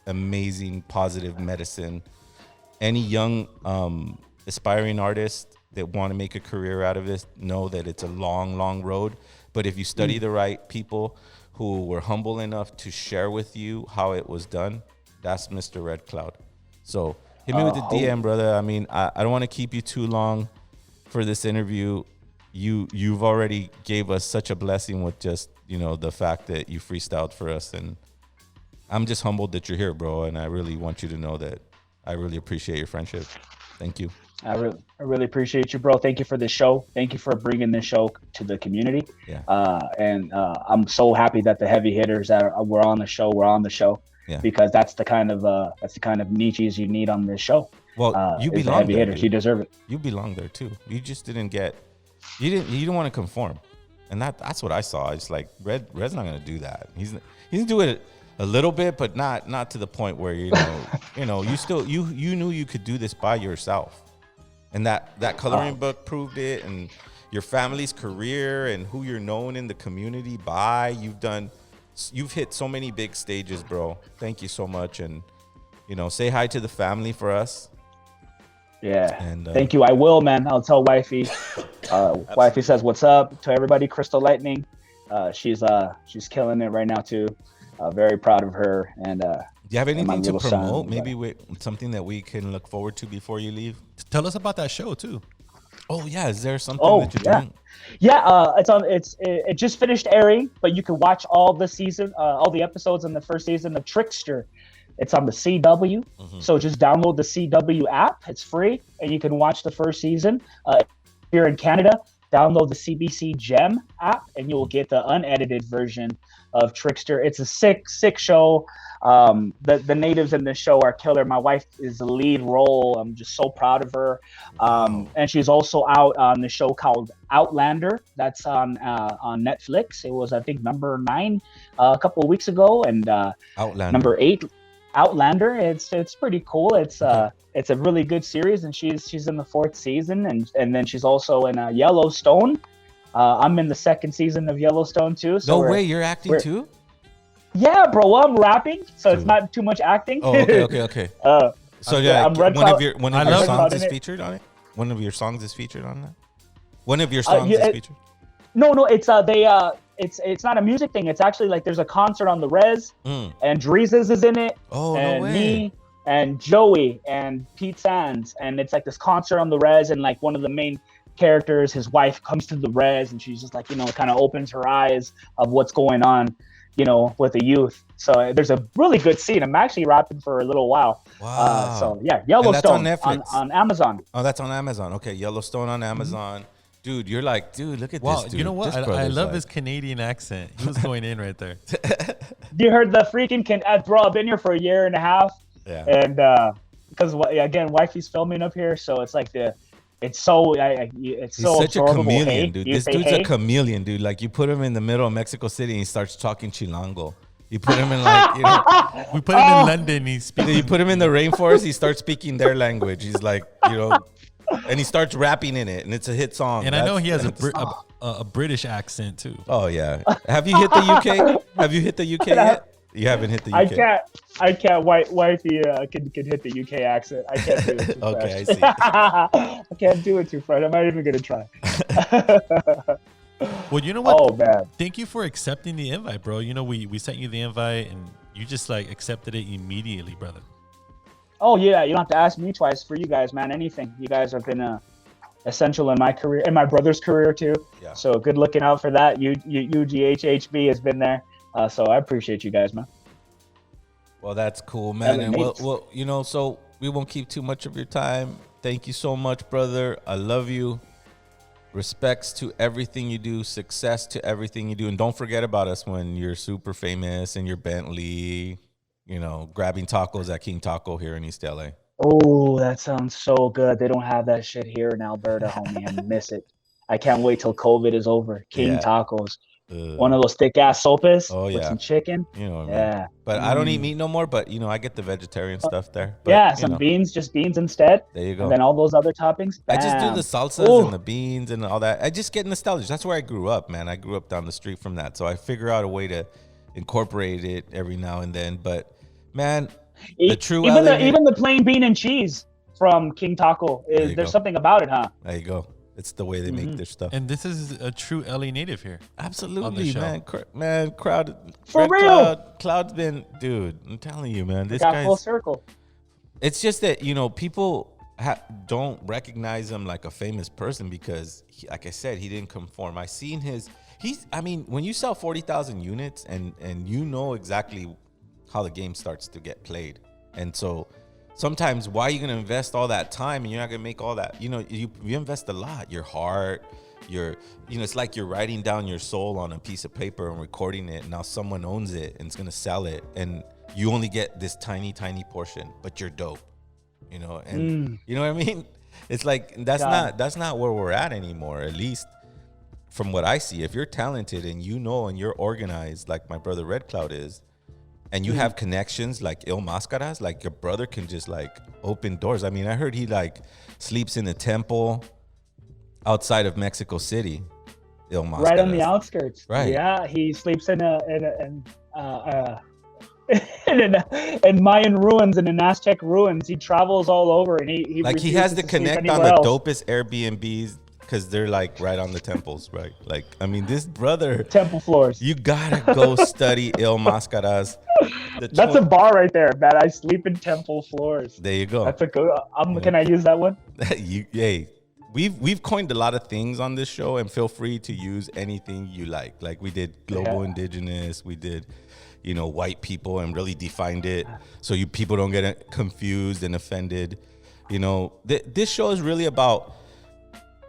Speaker 10: amazing, positive medicine. Any young aspiring artists that want to make a career out of this know that it's a long road. But if you study the right people who were humble enough to share with you how it was done, that's Mr. Red Cloud. So hit me with the DM, brother. I mean, I don't want to keep you too long for this interview. You've already gave us such a blessing with just, you know, the fact that you freestyled for us, and I'm just humbled that you're here, bro. And I really want you to know that I really appreciate your friendship. Thank you.
Speaker 12: I really appreciate you, bro. Thank you for the show. Thank you for bringing this show to the community.
Speaker 10: Yeah.
Speaker 12: I'm so happy that the heavy hitters were on the show. Yeah. Because that's the kind of niches you need on this show.
Speaker 10: Well, you belong
Speaker 12: heavy
Speaker 10: there.
Speaker 12: Hitters. You deserve it.
Speaker 10: You belong there too. You just didn't want to conform, and that's what I saw. It's like Red's not gonna do that. He's gonna do it a little bit, but not to the point where you knew you could do this by yourself, and that coloring book proved it, and your family's career and who you're known in the community by. You've hit so many big stages, bro. Thank you so much, and say hi to the family for us.
Speaker 12: Yeah, and thank you. I will, man. I'll tell wifey. Wifey says what's up to everybody. Crystal Lightning, she's killing it right now too. Very proud of her. And do
Speaker 10: you have anything to promote? Maybe with something that we can look forward to before you leave.
Speaker 11: Tell us about that show too.
Speaker 10: Oh yeah, is there something that you're doing?
Speaker 12: Yeah, it just finished airing, but you can watch all the episodes in the first season of Trickster. It's on the CW, so just download the CW app. It's free, and you can watch the first season. you're in Canada, download the CBC Gem app, and you will get the unedited version of Trickster. It's a sick show. The natives in this show are killer. My wife is the lead role. I'm just so proud of her. And she's also out on the show called Outlander. That's on Netflix. It was, I think, number 9 a couple of weeks ago, and
Speaker 10: Outlander.
Speaker 12: number 8, Outlander. It's pretty cool. It's a really good series, and she's in the 4th season, and then she's also in Yellowstone. I'm in the 2nd season of Yellowstone too. So
Speaker 10: no way, you're acting too?
Speaker 12: Yeah, bro. Well, I'm rapping, so it's not too much acting.
Speaker 10: Oh, okay. So yeah, one of your songs is featured on it. One of your songs is featured on that. One of your songs is featured.
Speaker 12: No, it's it's not a music thing. It's actually like there's a concert on the Res, and Dreezes is in it.
Speaker 10: Oh,
Speaker 12: and
Speaker 10: no way.
Speaker 12: Me and Joey and Pete Sands, and it's like this concert on the Res, and like one of the main characters, his wife, comes to the Res, and she's just like, kind of opens her eyes of what's going on, with the youth. So there's a really good scene. I'm actually rapping for a little while.
Speaker 10: Wow.
Speaker 12: So yeah, Yellowstone
Speaker 10: that's on Netflix.
Speaker 12: On Amazon.
Speaker 10: Oh, that's on Amazon. Okay, Yellowstone on Amazon. Dude, you're like, look at this dude.
Speaker 11: You know what? I love his Canadian accent. He was going in right there.
Speaker 12: You heard the freaking bro, I've been here for a year and a half.
Speaker 10: Yeah.
Speaker 12: And because again, wifey's filming up here, so it's like it's so
Speaker 10: He's such a chameleon, dude. This dude's a chameleon, dude. Like, you put him in the middle of Mexico City and he starts talking Chilango. You put him in
Speaker 11: we put him in London. He's speaking.
Speaker 10: You put him in the rainforest. He starts speaking their language. He's like, and he starts rapping in it, and it's a hit song.
Speaker 11: And I know he has a British accent too.
Speaker 10: Oh yeah. Have you hit the UK? Have you hit the UK yet? You haven't hit the UK.
Speaker 12: I can't. Wifey can hit the UK accent. I can't do it.
Speaker 10: Okay, I see.
Speaker 12: I can't do it too far. I'm not even gonna try.
Speaker 11: Well, you know what?
Speaker 12: Oh man!
Speaker 11: Thank you for accepting the invite, bro. We sent you the invite, and you just like accepted it immediately, brother.
Speaker 12: Oh yeah, you don't have to ask me twice for you guys, man. Anything. You guys have been essential in my career, and my brother's career too. Yeah. So good looking out for that. UGHHB has been there. So I appreciate you guys, man.
Speaker 10: Well, that's cool, man. And well, so we won't keep too much of your time. Thank you so much, brother. I love you. Respects to everything you do. Success to everything you do. And don't forget about us when you're super famous in your Bentley, grabbing tacos at King Taco here in East LA.
Speaker 12: Oh, that sounds so good. They don't have that shit here in Alberta, homie. I miss it. I can't wait till COVID is over. King Tacos. One of those thick ass sopes with some chicken.
Speaker 10: You know what I mean? But I don't eat meat no more, but I get the vegetarian stuff there. But,
Speaker 12: some beans, just beans instead.
Speaker 10: There you go.
Speaker 12: And then all those other toppings. Bam.
Speaker 10: I just do the salsas and the beans and all that. I just get nostalgic. That's where I grew up, man. I grew up down the street from that. So I figure out a way to incorporate it every now and then. But man, the true
Speaker 12: even the plain bean and cheese from King Taco there's something about it, huh?
Speaker 10: There you go. It's the way they make their stuff.
Speaker 11: And this is a true LA native here.
Speaker 10: Absolutely, man. Crowd.
Speaker 12: For real.
Speaker 10: Cloud's been, dude, I'm telling you, man. This
Speaker 12: guy's full circle.
Speaker 10: It's just that, people don't recognize him like a famous person because, like I said, he didn't conform. I seen when you sell 40,000 units and exactly how the game starts to get played. And so sometimes why are you going to invest all that time and you're not going to make all that, you invest a lot, your heart, it's like you're writing down your soul on a piece of paper and recording it. And now someone owns it and it's going to sell it. And you only get this tiny, tiny portion, but you're dope, and you know what I mean? It's like, that's not where we're at anymore. At least from what I see, if you're talented and and you're organized, like my brother Red Cloud is, and you have connections like Il Mascaras, like your brother can just like open doors. I mean, I heard he like sleeps in a temple outside of Mexico City. Il Mascaras.
Speaker 12: Right on the outskirts.
Speaker 10: Right.
Speaker 12: Yeah, he sleeps in Mayan ruins and in Aztec ruins. He travels all over, and he
Speaker 10: has to connect on the dopest Airbnbs because they're like right on the temples, right? Like, I mean, this brother
Speaker 12: temple floors.
Speaker 10: You gotta go study Il Mascaras.
Speaker 12: That's a bar right there, man. I sleep in temple floors.
Speaker 10: There you go.
Speaker 12: That's a good. Can I use that one?
Speaker 10: We've coined a lot of things on this show, and feel free to use anything you like. Like we did global indigenous, we did, white people, and really defined it so people don't get confused and offended. This show is really about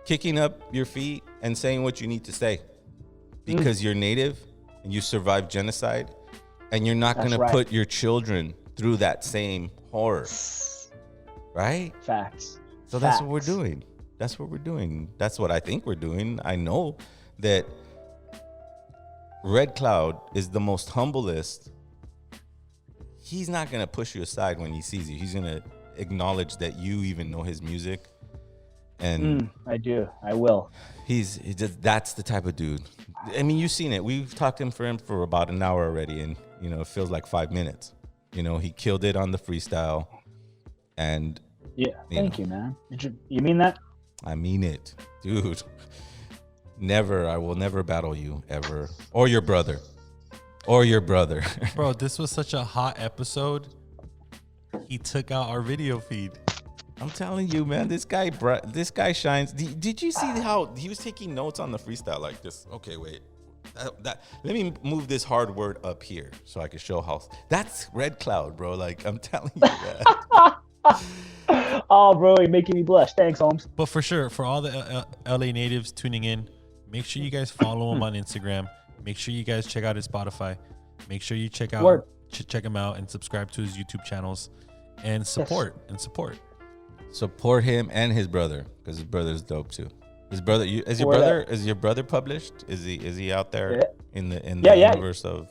Speaker 10: kicking up your feet and saying what you need to say because you're native and you survived genocide, and you're not going to put your children through that same horror. Right?
Speaker 12: Facts.
Speaker 10: So that's what we're doing. That's what we're doing. That's what I think we're doing. I know that Red Cloud is the most humblest. He's not going to push you aside when he sees you. He's going to acknowledge that you even know his music. And
Speaker 12: I do. I will.
Speaker 10: He's just, that's the type of dude. I mean, you've seen it. We've talked to him for about an hour already, and you know, it feels like 5 minutes. You know, he killed it on the freestyle. And
Speaker 12: thank you, man. You mean that?
Speaker 10: I mean it, dude. I will never battle you ever, or your brother.
Speaker 11: Bro, this was such a hot episode. He took out our video feed.
Speaker 10: I'm telling you, man, this guy shines. Did you see how he was taking notes on the freestyle like this? Okay, wait. Let me move this hard word up here so I can show how. That's Red Cloud, bro. Like, I'm telling you that.
Speaker 12: Oh, bro, you're making me blush. Thanks, Holmes.
Speaker 11: But for sure, for all the LA natives tuning in, make sure you guys follow him on Instagram. Make sure you guys check out his Spotify. Make sure you check him out and subscribe to his YouTube channels and support.
Speaker 10: Support him and his brother, because his brother's dope too. His brother, is your brother published? Is he out there in the universe of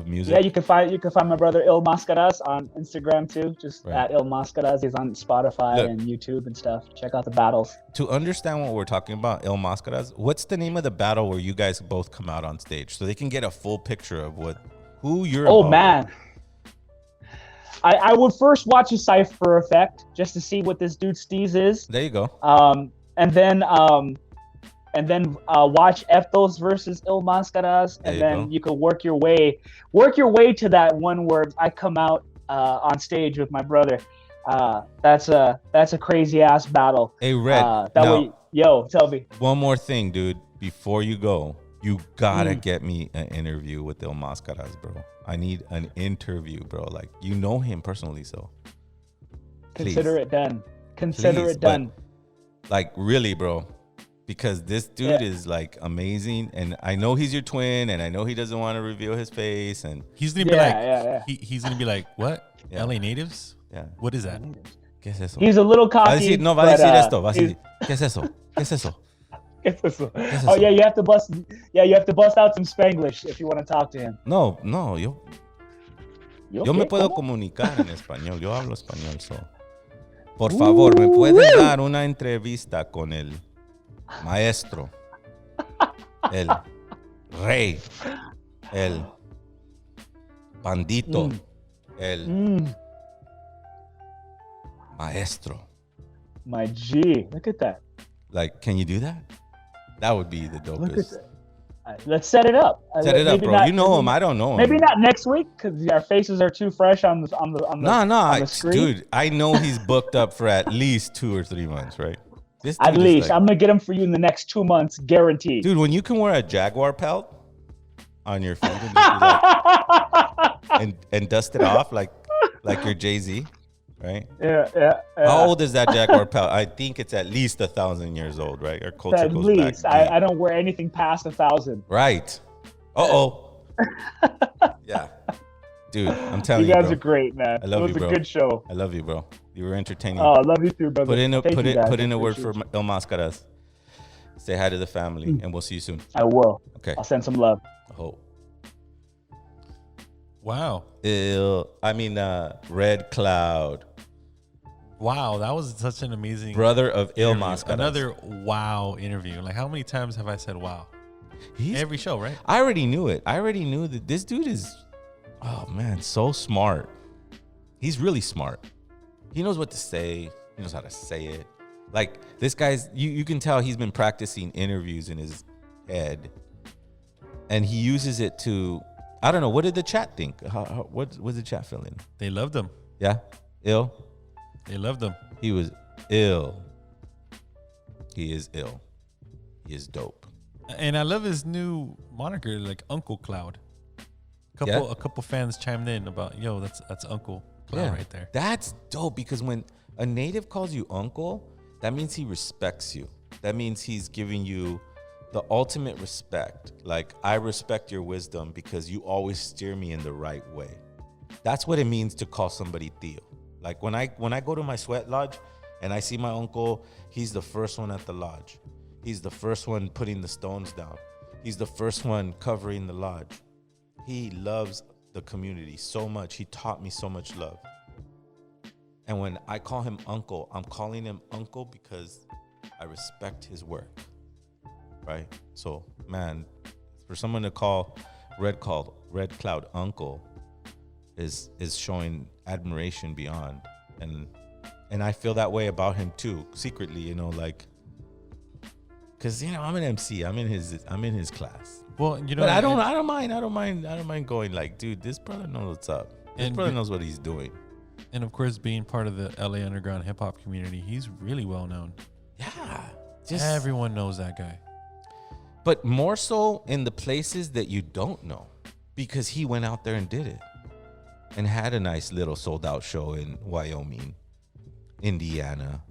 Speaker 10: music?
Speaker 12: Yeah, you can find my brother Il Mascaras on Instagram too. Just at Il Mascaras. He's on Spotify and YouTube and stuff. Check out the battles.
Speaker 10: To understand what we're talking about, Il Mascaras, what's the name of the battle where you guys both come out on stage so they can get a full picture of who you're? Oh man.
Speaker 12: With? I would first watch a Cypher Effect just to see what this dude Steez is.
Speaker 10: There you go.
Speaker 12: And then watch Ethos versus Il Mascaras, and then you can work your way to that one where I come out on stage with my brother. That's a crazy ass battle.
Speaker 10: Hey, Red.
Speaker 12: Tell me.
Speaker 10: One more thing, dude. Before you go, you gotta get me an interview with Il Mascaras, bro. I need an interview, bro. Like, you know him personally, so
Speaker 12: consider it done. Consider it done.
Speaker 10: Like, really, bro. Because this dude is like amazing, and I know he's your twin, and I know he doesn't want to reveal his face, and
Speaker 11: he's gonna be he's gonna be like, what? LA natives?
Speaker 10: Yeah.
Speaker 11: What is that?
Speaker 10: ¿Qué es eso?
Speaker 12: He's a little cocky.
Speaker 10: Va a decir esto. Va a decir, ¿qué es eso? ¿Qué es eso?
Speaker 12: Oh yeah, you have to bust out some Spanglish if you want to talk to him.
Speaker 10: No, yo me puedo comunicar en español. Yo hablo español, so. Por favor, ¿me puede dar una entrevista con el maestro, el rey, el bandito, el maestro?
Speaker 12: My G, look at that.
Speaker 10: Like, can you do that? That would be the dopest.
Speaker 12: Let's set it up.
Speaker 10: Set it up, bro. You know him. I don't know him.
Speaker 12: Maybe not next week because our faces are too fresh on the screen.
Speaker 10: Dude, I know he's booked up for at least 2 or 3 months, right?
Speaker 12: At least. I'm gonna get him for you in the next 2 months, guaranteed.
Speaker 10: Dude, when you can wear a Jaguar pelt on your feet and dust it off like your Jay-Z, right?
Speaker 12: Yeah.
Speaker 10: How old is that Jaguar pelt? I think it's at least 1,000 years old, right? Our culture
Speaker 12: at
Speaker 10: goes
Speaker 12: least.
Speaker 10: back.
Speaker 12: I don't wear anything past 1,000.
Speaker 10: Right. Yeah. Dude, I'm telling you,
Speaker 12: you guys
Speaker 10: bro.
Speaker 12: are great, man.
Speaker 10: I love you, bro.
Speaker 12: It was a good show.
Speaker 10: I love you, bro. You were entertaining.
Speaker 12: Oh, I love you too, brother.
Speaker 10: Put in a word for Il Mascaras. Say hi to the family, and we'll see you soon.
Speaker 12: I will.
Speaker 10: Okay.
Speaker 12: I'll send some love.
Speaker 10: I hope.
Speaker 11: Wow.
Speaker 10: Red Cloud.
Speaker 11: Wow, that was such an amazing
Speaker 10: brother of Il Mascaras.
Speaker 11: Another wow interview. Like, how many times have I said wow? Every show, right?
Speaker 10: I already knew it. I already knew that this dude is, oh man, so smart. He's really smart. He knows what to say. He knows how to say it. Like, this guy's, you can tell he's been practicing interviews in his head, and he uses it to, I don't know, what did the chat think? What was the chat feeling?
Speaker 11: They loved him.
Speaker 10: Yeah? Ill?
Speaker 11: They loved him.
Speaker 10: He was ill. He is ill. He is dope.
Speaker 11: And I love his new moniker, like Uncle Cloud. A couple fans chimed in about, yo, that's Uncle Cloud right there.
Speaker 10: That's dope, because when a native calls you uncle, that means he respects you. That means he's giving you the ultimate respect. Like, I respect your wisdom because you always steer me in the right way. That's what it means to call somebody tío. Like, when I go to my sweat lodge and I see my uncle, he's the first one at the lodge. He's the first one putting the stones down. He's the first one covering the lodge. He loves the community so much. He taught me so much love. And when I call him uncle, I'm calling him uncle because I respect his work, right? So, man, for someone to call Red Cloud uncle is showing admiration beyond. And I feel that way about him too, secretly, you know, like, because, you know, I'm an MC. I'm in his class.
Speaker 11: Well, you know,
Speaker 10: but I don't mind going like, dude, this brother knows what's up. This brother knows what he's doing.
Speaker 11: And of course, being part of the LA underground hip hop community, he's really well known.
Speaker 10: Yeah.
Speaker 11: Everyone knows that guy.
Speaker 10: But more so in the places that you don't know, because he went out there and did it and had a nice little sold out show in Wyoming, Indiana.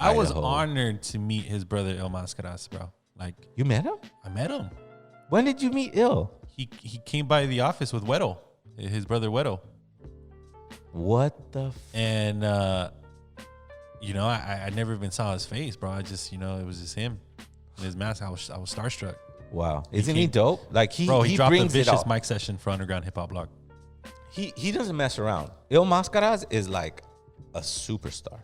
Speaker 11: I was
Speaker 10: Idaho.
Speaker 11: honored to meet his brother Il Mascaras, bro. Like,
Speaker 10: you met him?
Speaker 11: I met him.
Speaker 10: When did you meet Il?
Speaker 11: He came by the office with Weddle, his brother Weddle.
Speaker 10: What the?
Speaker 11: And you know, I never even saw his face, bro. I just, you know, it was just him and his mask. I was starstruck.
Speaker 10: Wow, isn't he dope? Like he
Speaker 11: dropped
Speaker 10: brings
Speaker 11: a vicious
Speaker 10: it
Speaker 11: mic session for Underground Hip Hop Blog.
Speaker 10: He doesn't mess around. Il Mascaras is like a superstar,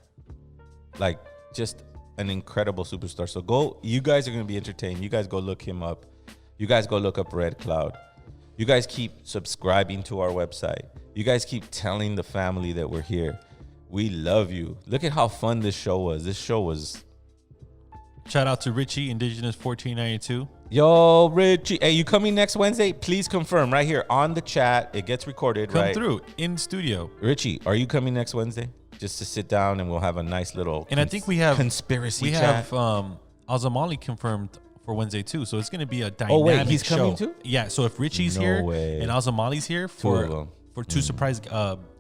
Speaker 10: like just an incredible superstar. So go, you guys are gonna be entertained. You guys go look him up. You guys go look up Red Cloud. You guys keep subscribing to our website. You guys keep telling the family that we're here. We love you. Look at how fun this show was. This show was.
Speaker 11: Shout out to Richie, Indigenous 1492.
Speaker 10: Yo, Richie. Hey, you coming next Wednesday? Please confirm right here on the chat. It gets recorded,
Speaker 11: Come
Speaker 10: right?
Speaker 11: through in studio.
Speaker 10: Richie, are you coming next Wednesday? Just to sit down and we'll have a nice little
Speaker 11: I think we have
Speaker 10: conspiracy chat.
Speaker 11: We have Alzamali confirmed for Wednesday too. So it's going to be a dynamic
Speaker 10: Oh, wait, he's
Speaker 11: show.
Speaker 10: coming too?
Speaker 11: Yeah, so if Richie's
Speaker 10: No
Speaker 11: here
Speaker 10: way.
Speaker 11: and Alzamali's here
Speaker 10: Two of them.
Speaker 11: for two surprise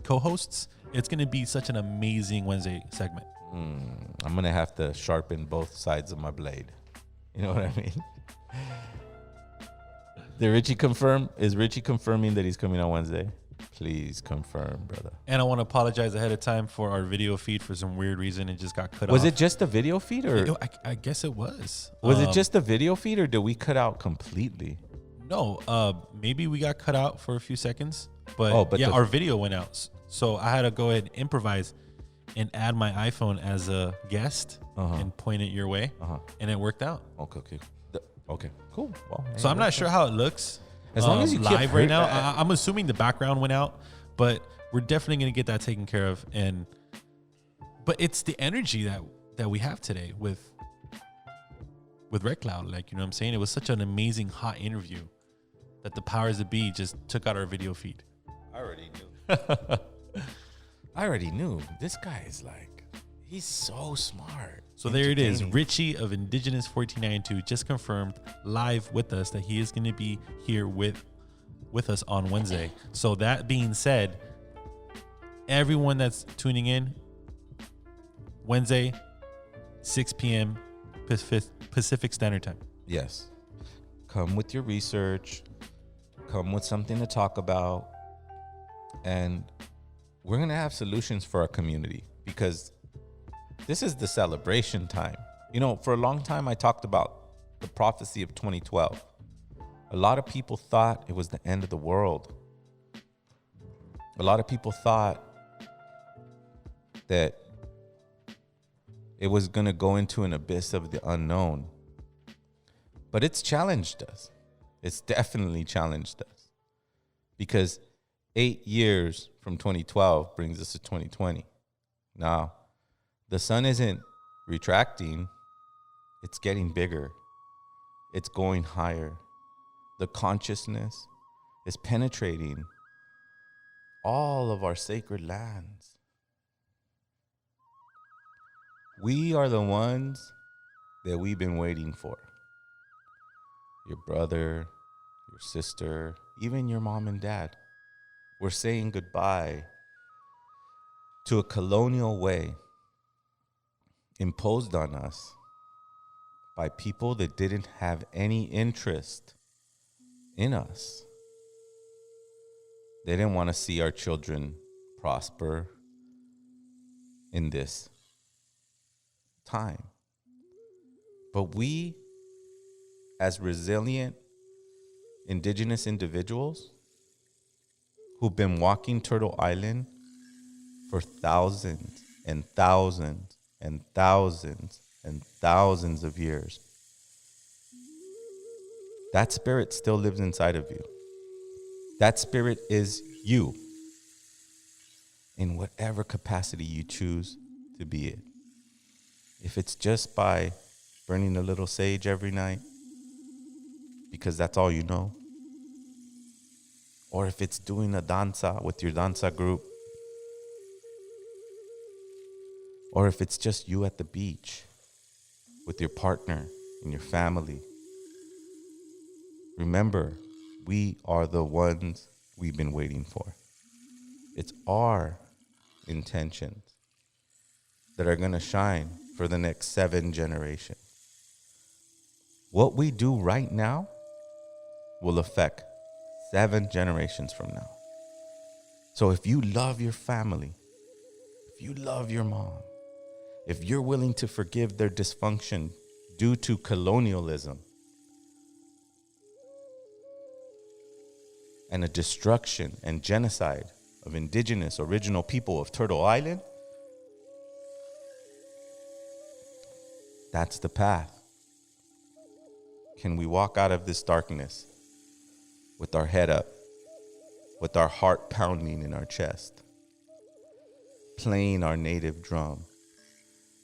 Speaker 11: co-hosts, it's going to be such an amazing Wednesday segment.
Speaker 10: I'm going to have to sharpen both sides of my blade. You know what I mean? Did Richie confirm? Is Richie confirming that he's coming on Wednesday? Please confirm, brother.
Speaker 11: And I want to apologize ahead of time for our video feed. For some weird reason, it just got cut off.
Speaker 10: Was it just the video feed, or
Speaker 11: I guess it was.
Speaker 10: Was it just the video feed, or did we cut out completely?
Speaker 11: No, maybe we got cut out for a few seconds, but yeah, our video went out. So I had to go ahead and improvise and add my iPhone as a guest and point it your way, and it worked out.
Speaker 10: Okay, cool. Well,
Speaker 11: so I'm not sure how it looks.
Speaker 10: As long as you
Speaker 11: live right now, I'm assuming the background went out, but we're definitely gonna get that taken care of. But it's the energy that we have today with Red Cloud. Like, you know what I'm saying? It was such an amazing hot interview that the powers that be just took out our video feed.
Speaker 10: I already knew. This guy is like, he's so smart.
Speaker 11: So there it is. Richie of Indigenous 1492 just confirmed live with us that he is going to be here with us on Wednesday. So that being said, everyone that's tuning in, Wednesday, 6 p.m. Pacific Standard Time.
Speaker 10: Yes. Come with your research. Come with something to talk about. And we're going to have solutions for our community, because this is the celebration time. You know, for a long time, I talked about the prophecy of 2012. A lot of people thought it was the end of the world. A lot of people thought that it was going to go into an abyss of the unknown. But it's challenged us. It's definitely challenged us. Because 8 years from 2012 brings us to 2020. Now, the sun isn't retracting. It's getting bigger. It's going higher. The consciousness is penetrating all of our sacred lands. We are the ones that we've been waiting for. Your brother, your sister, even your mom and dad. We're saying goodbye to a colonial way imposed on us by people that didn't have any interest in us. They didn't want to see our children prosper in this time. But we, as resilient indigenous individuals who've been walking Turtle Island for thousands and thousands and thousands and thousands of years, that spirit still lives inside of you. That spirit is you in whatever capacity you choose to be it. If it's just by burning a little sage every night, because that's all you know, or if it's doing a danza with your danza group, or if it's just you at the beach with your partner and your family, remember, we are the ones we've been waiting for. It's our intentions that are going to shine for the next 7 generations. What we do right now will affect 7 generations from now. So if you love your family, if you love your mom, if you're willing to forgive their dysfunction due to colonialism and a destruction and genocide of indigenous original people of Turtle Island, that's the path. Can we walk out of this darkness with our head up, with our heart pounding in our chest, playing our native drum,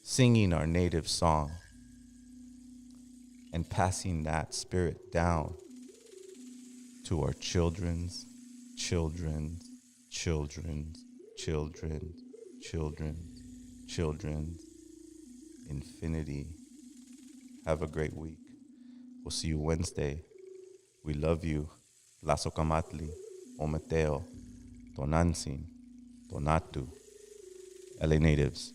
Speaker 10: singing our native song, and passing that spirit down to our children's children's children's children's children's children's infinity. Have a great week. We'll see you Wednesday. We love you. Lazo Kamatli, Ometeo, Tonantzin, Tonatu, LA Natives.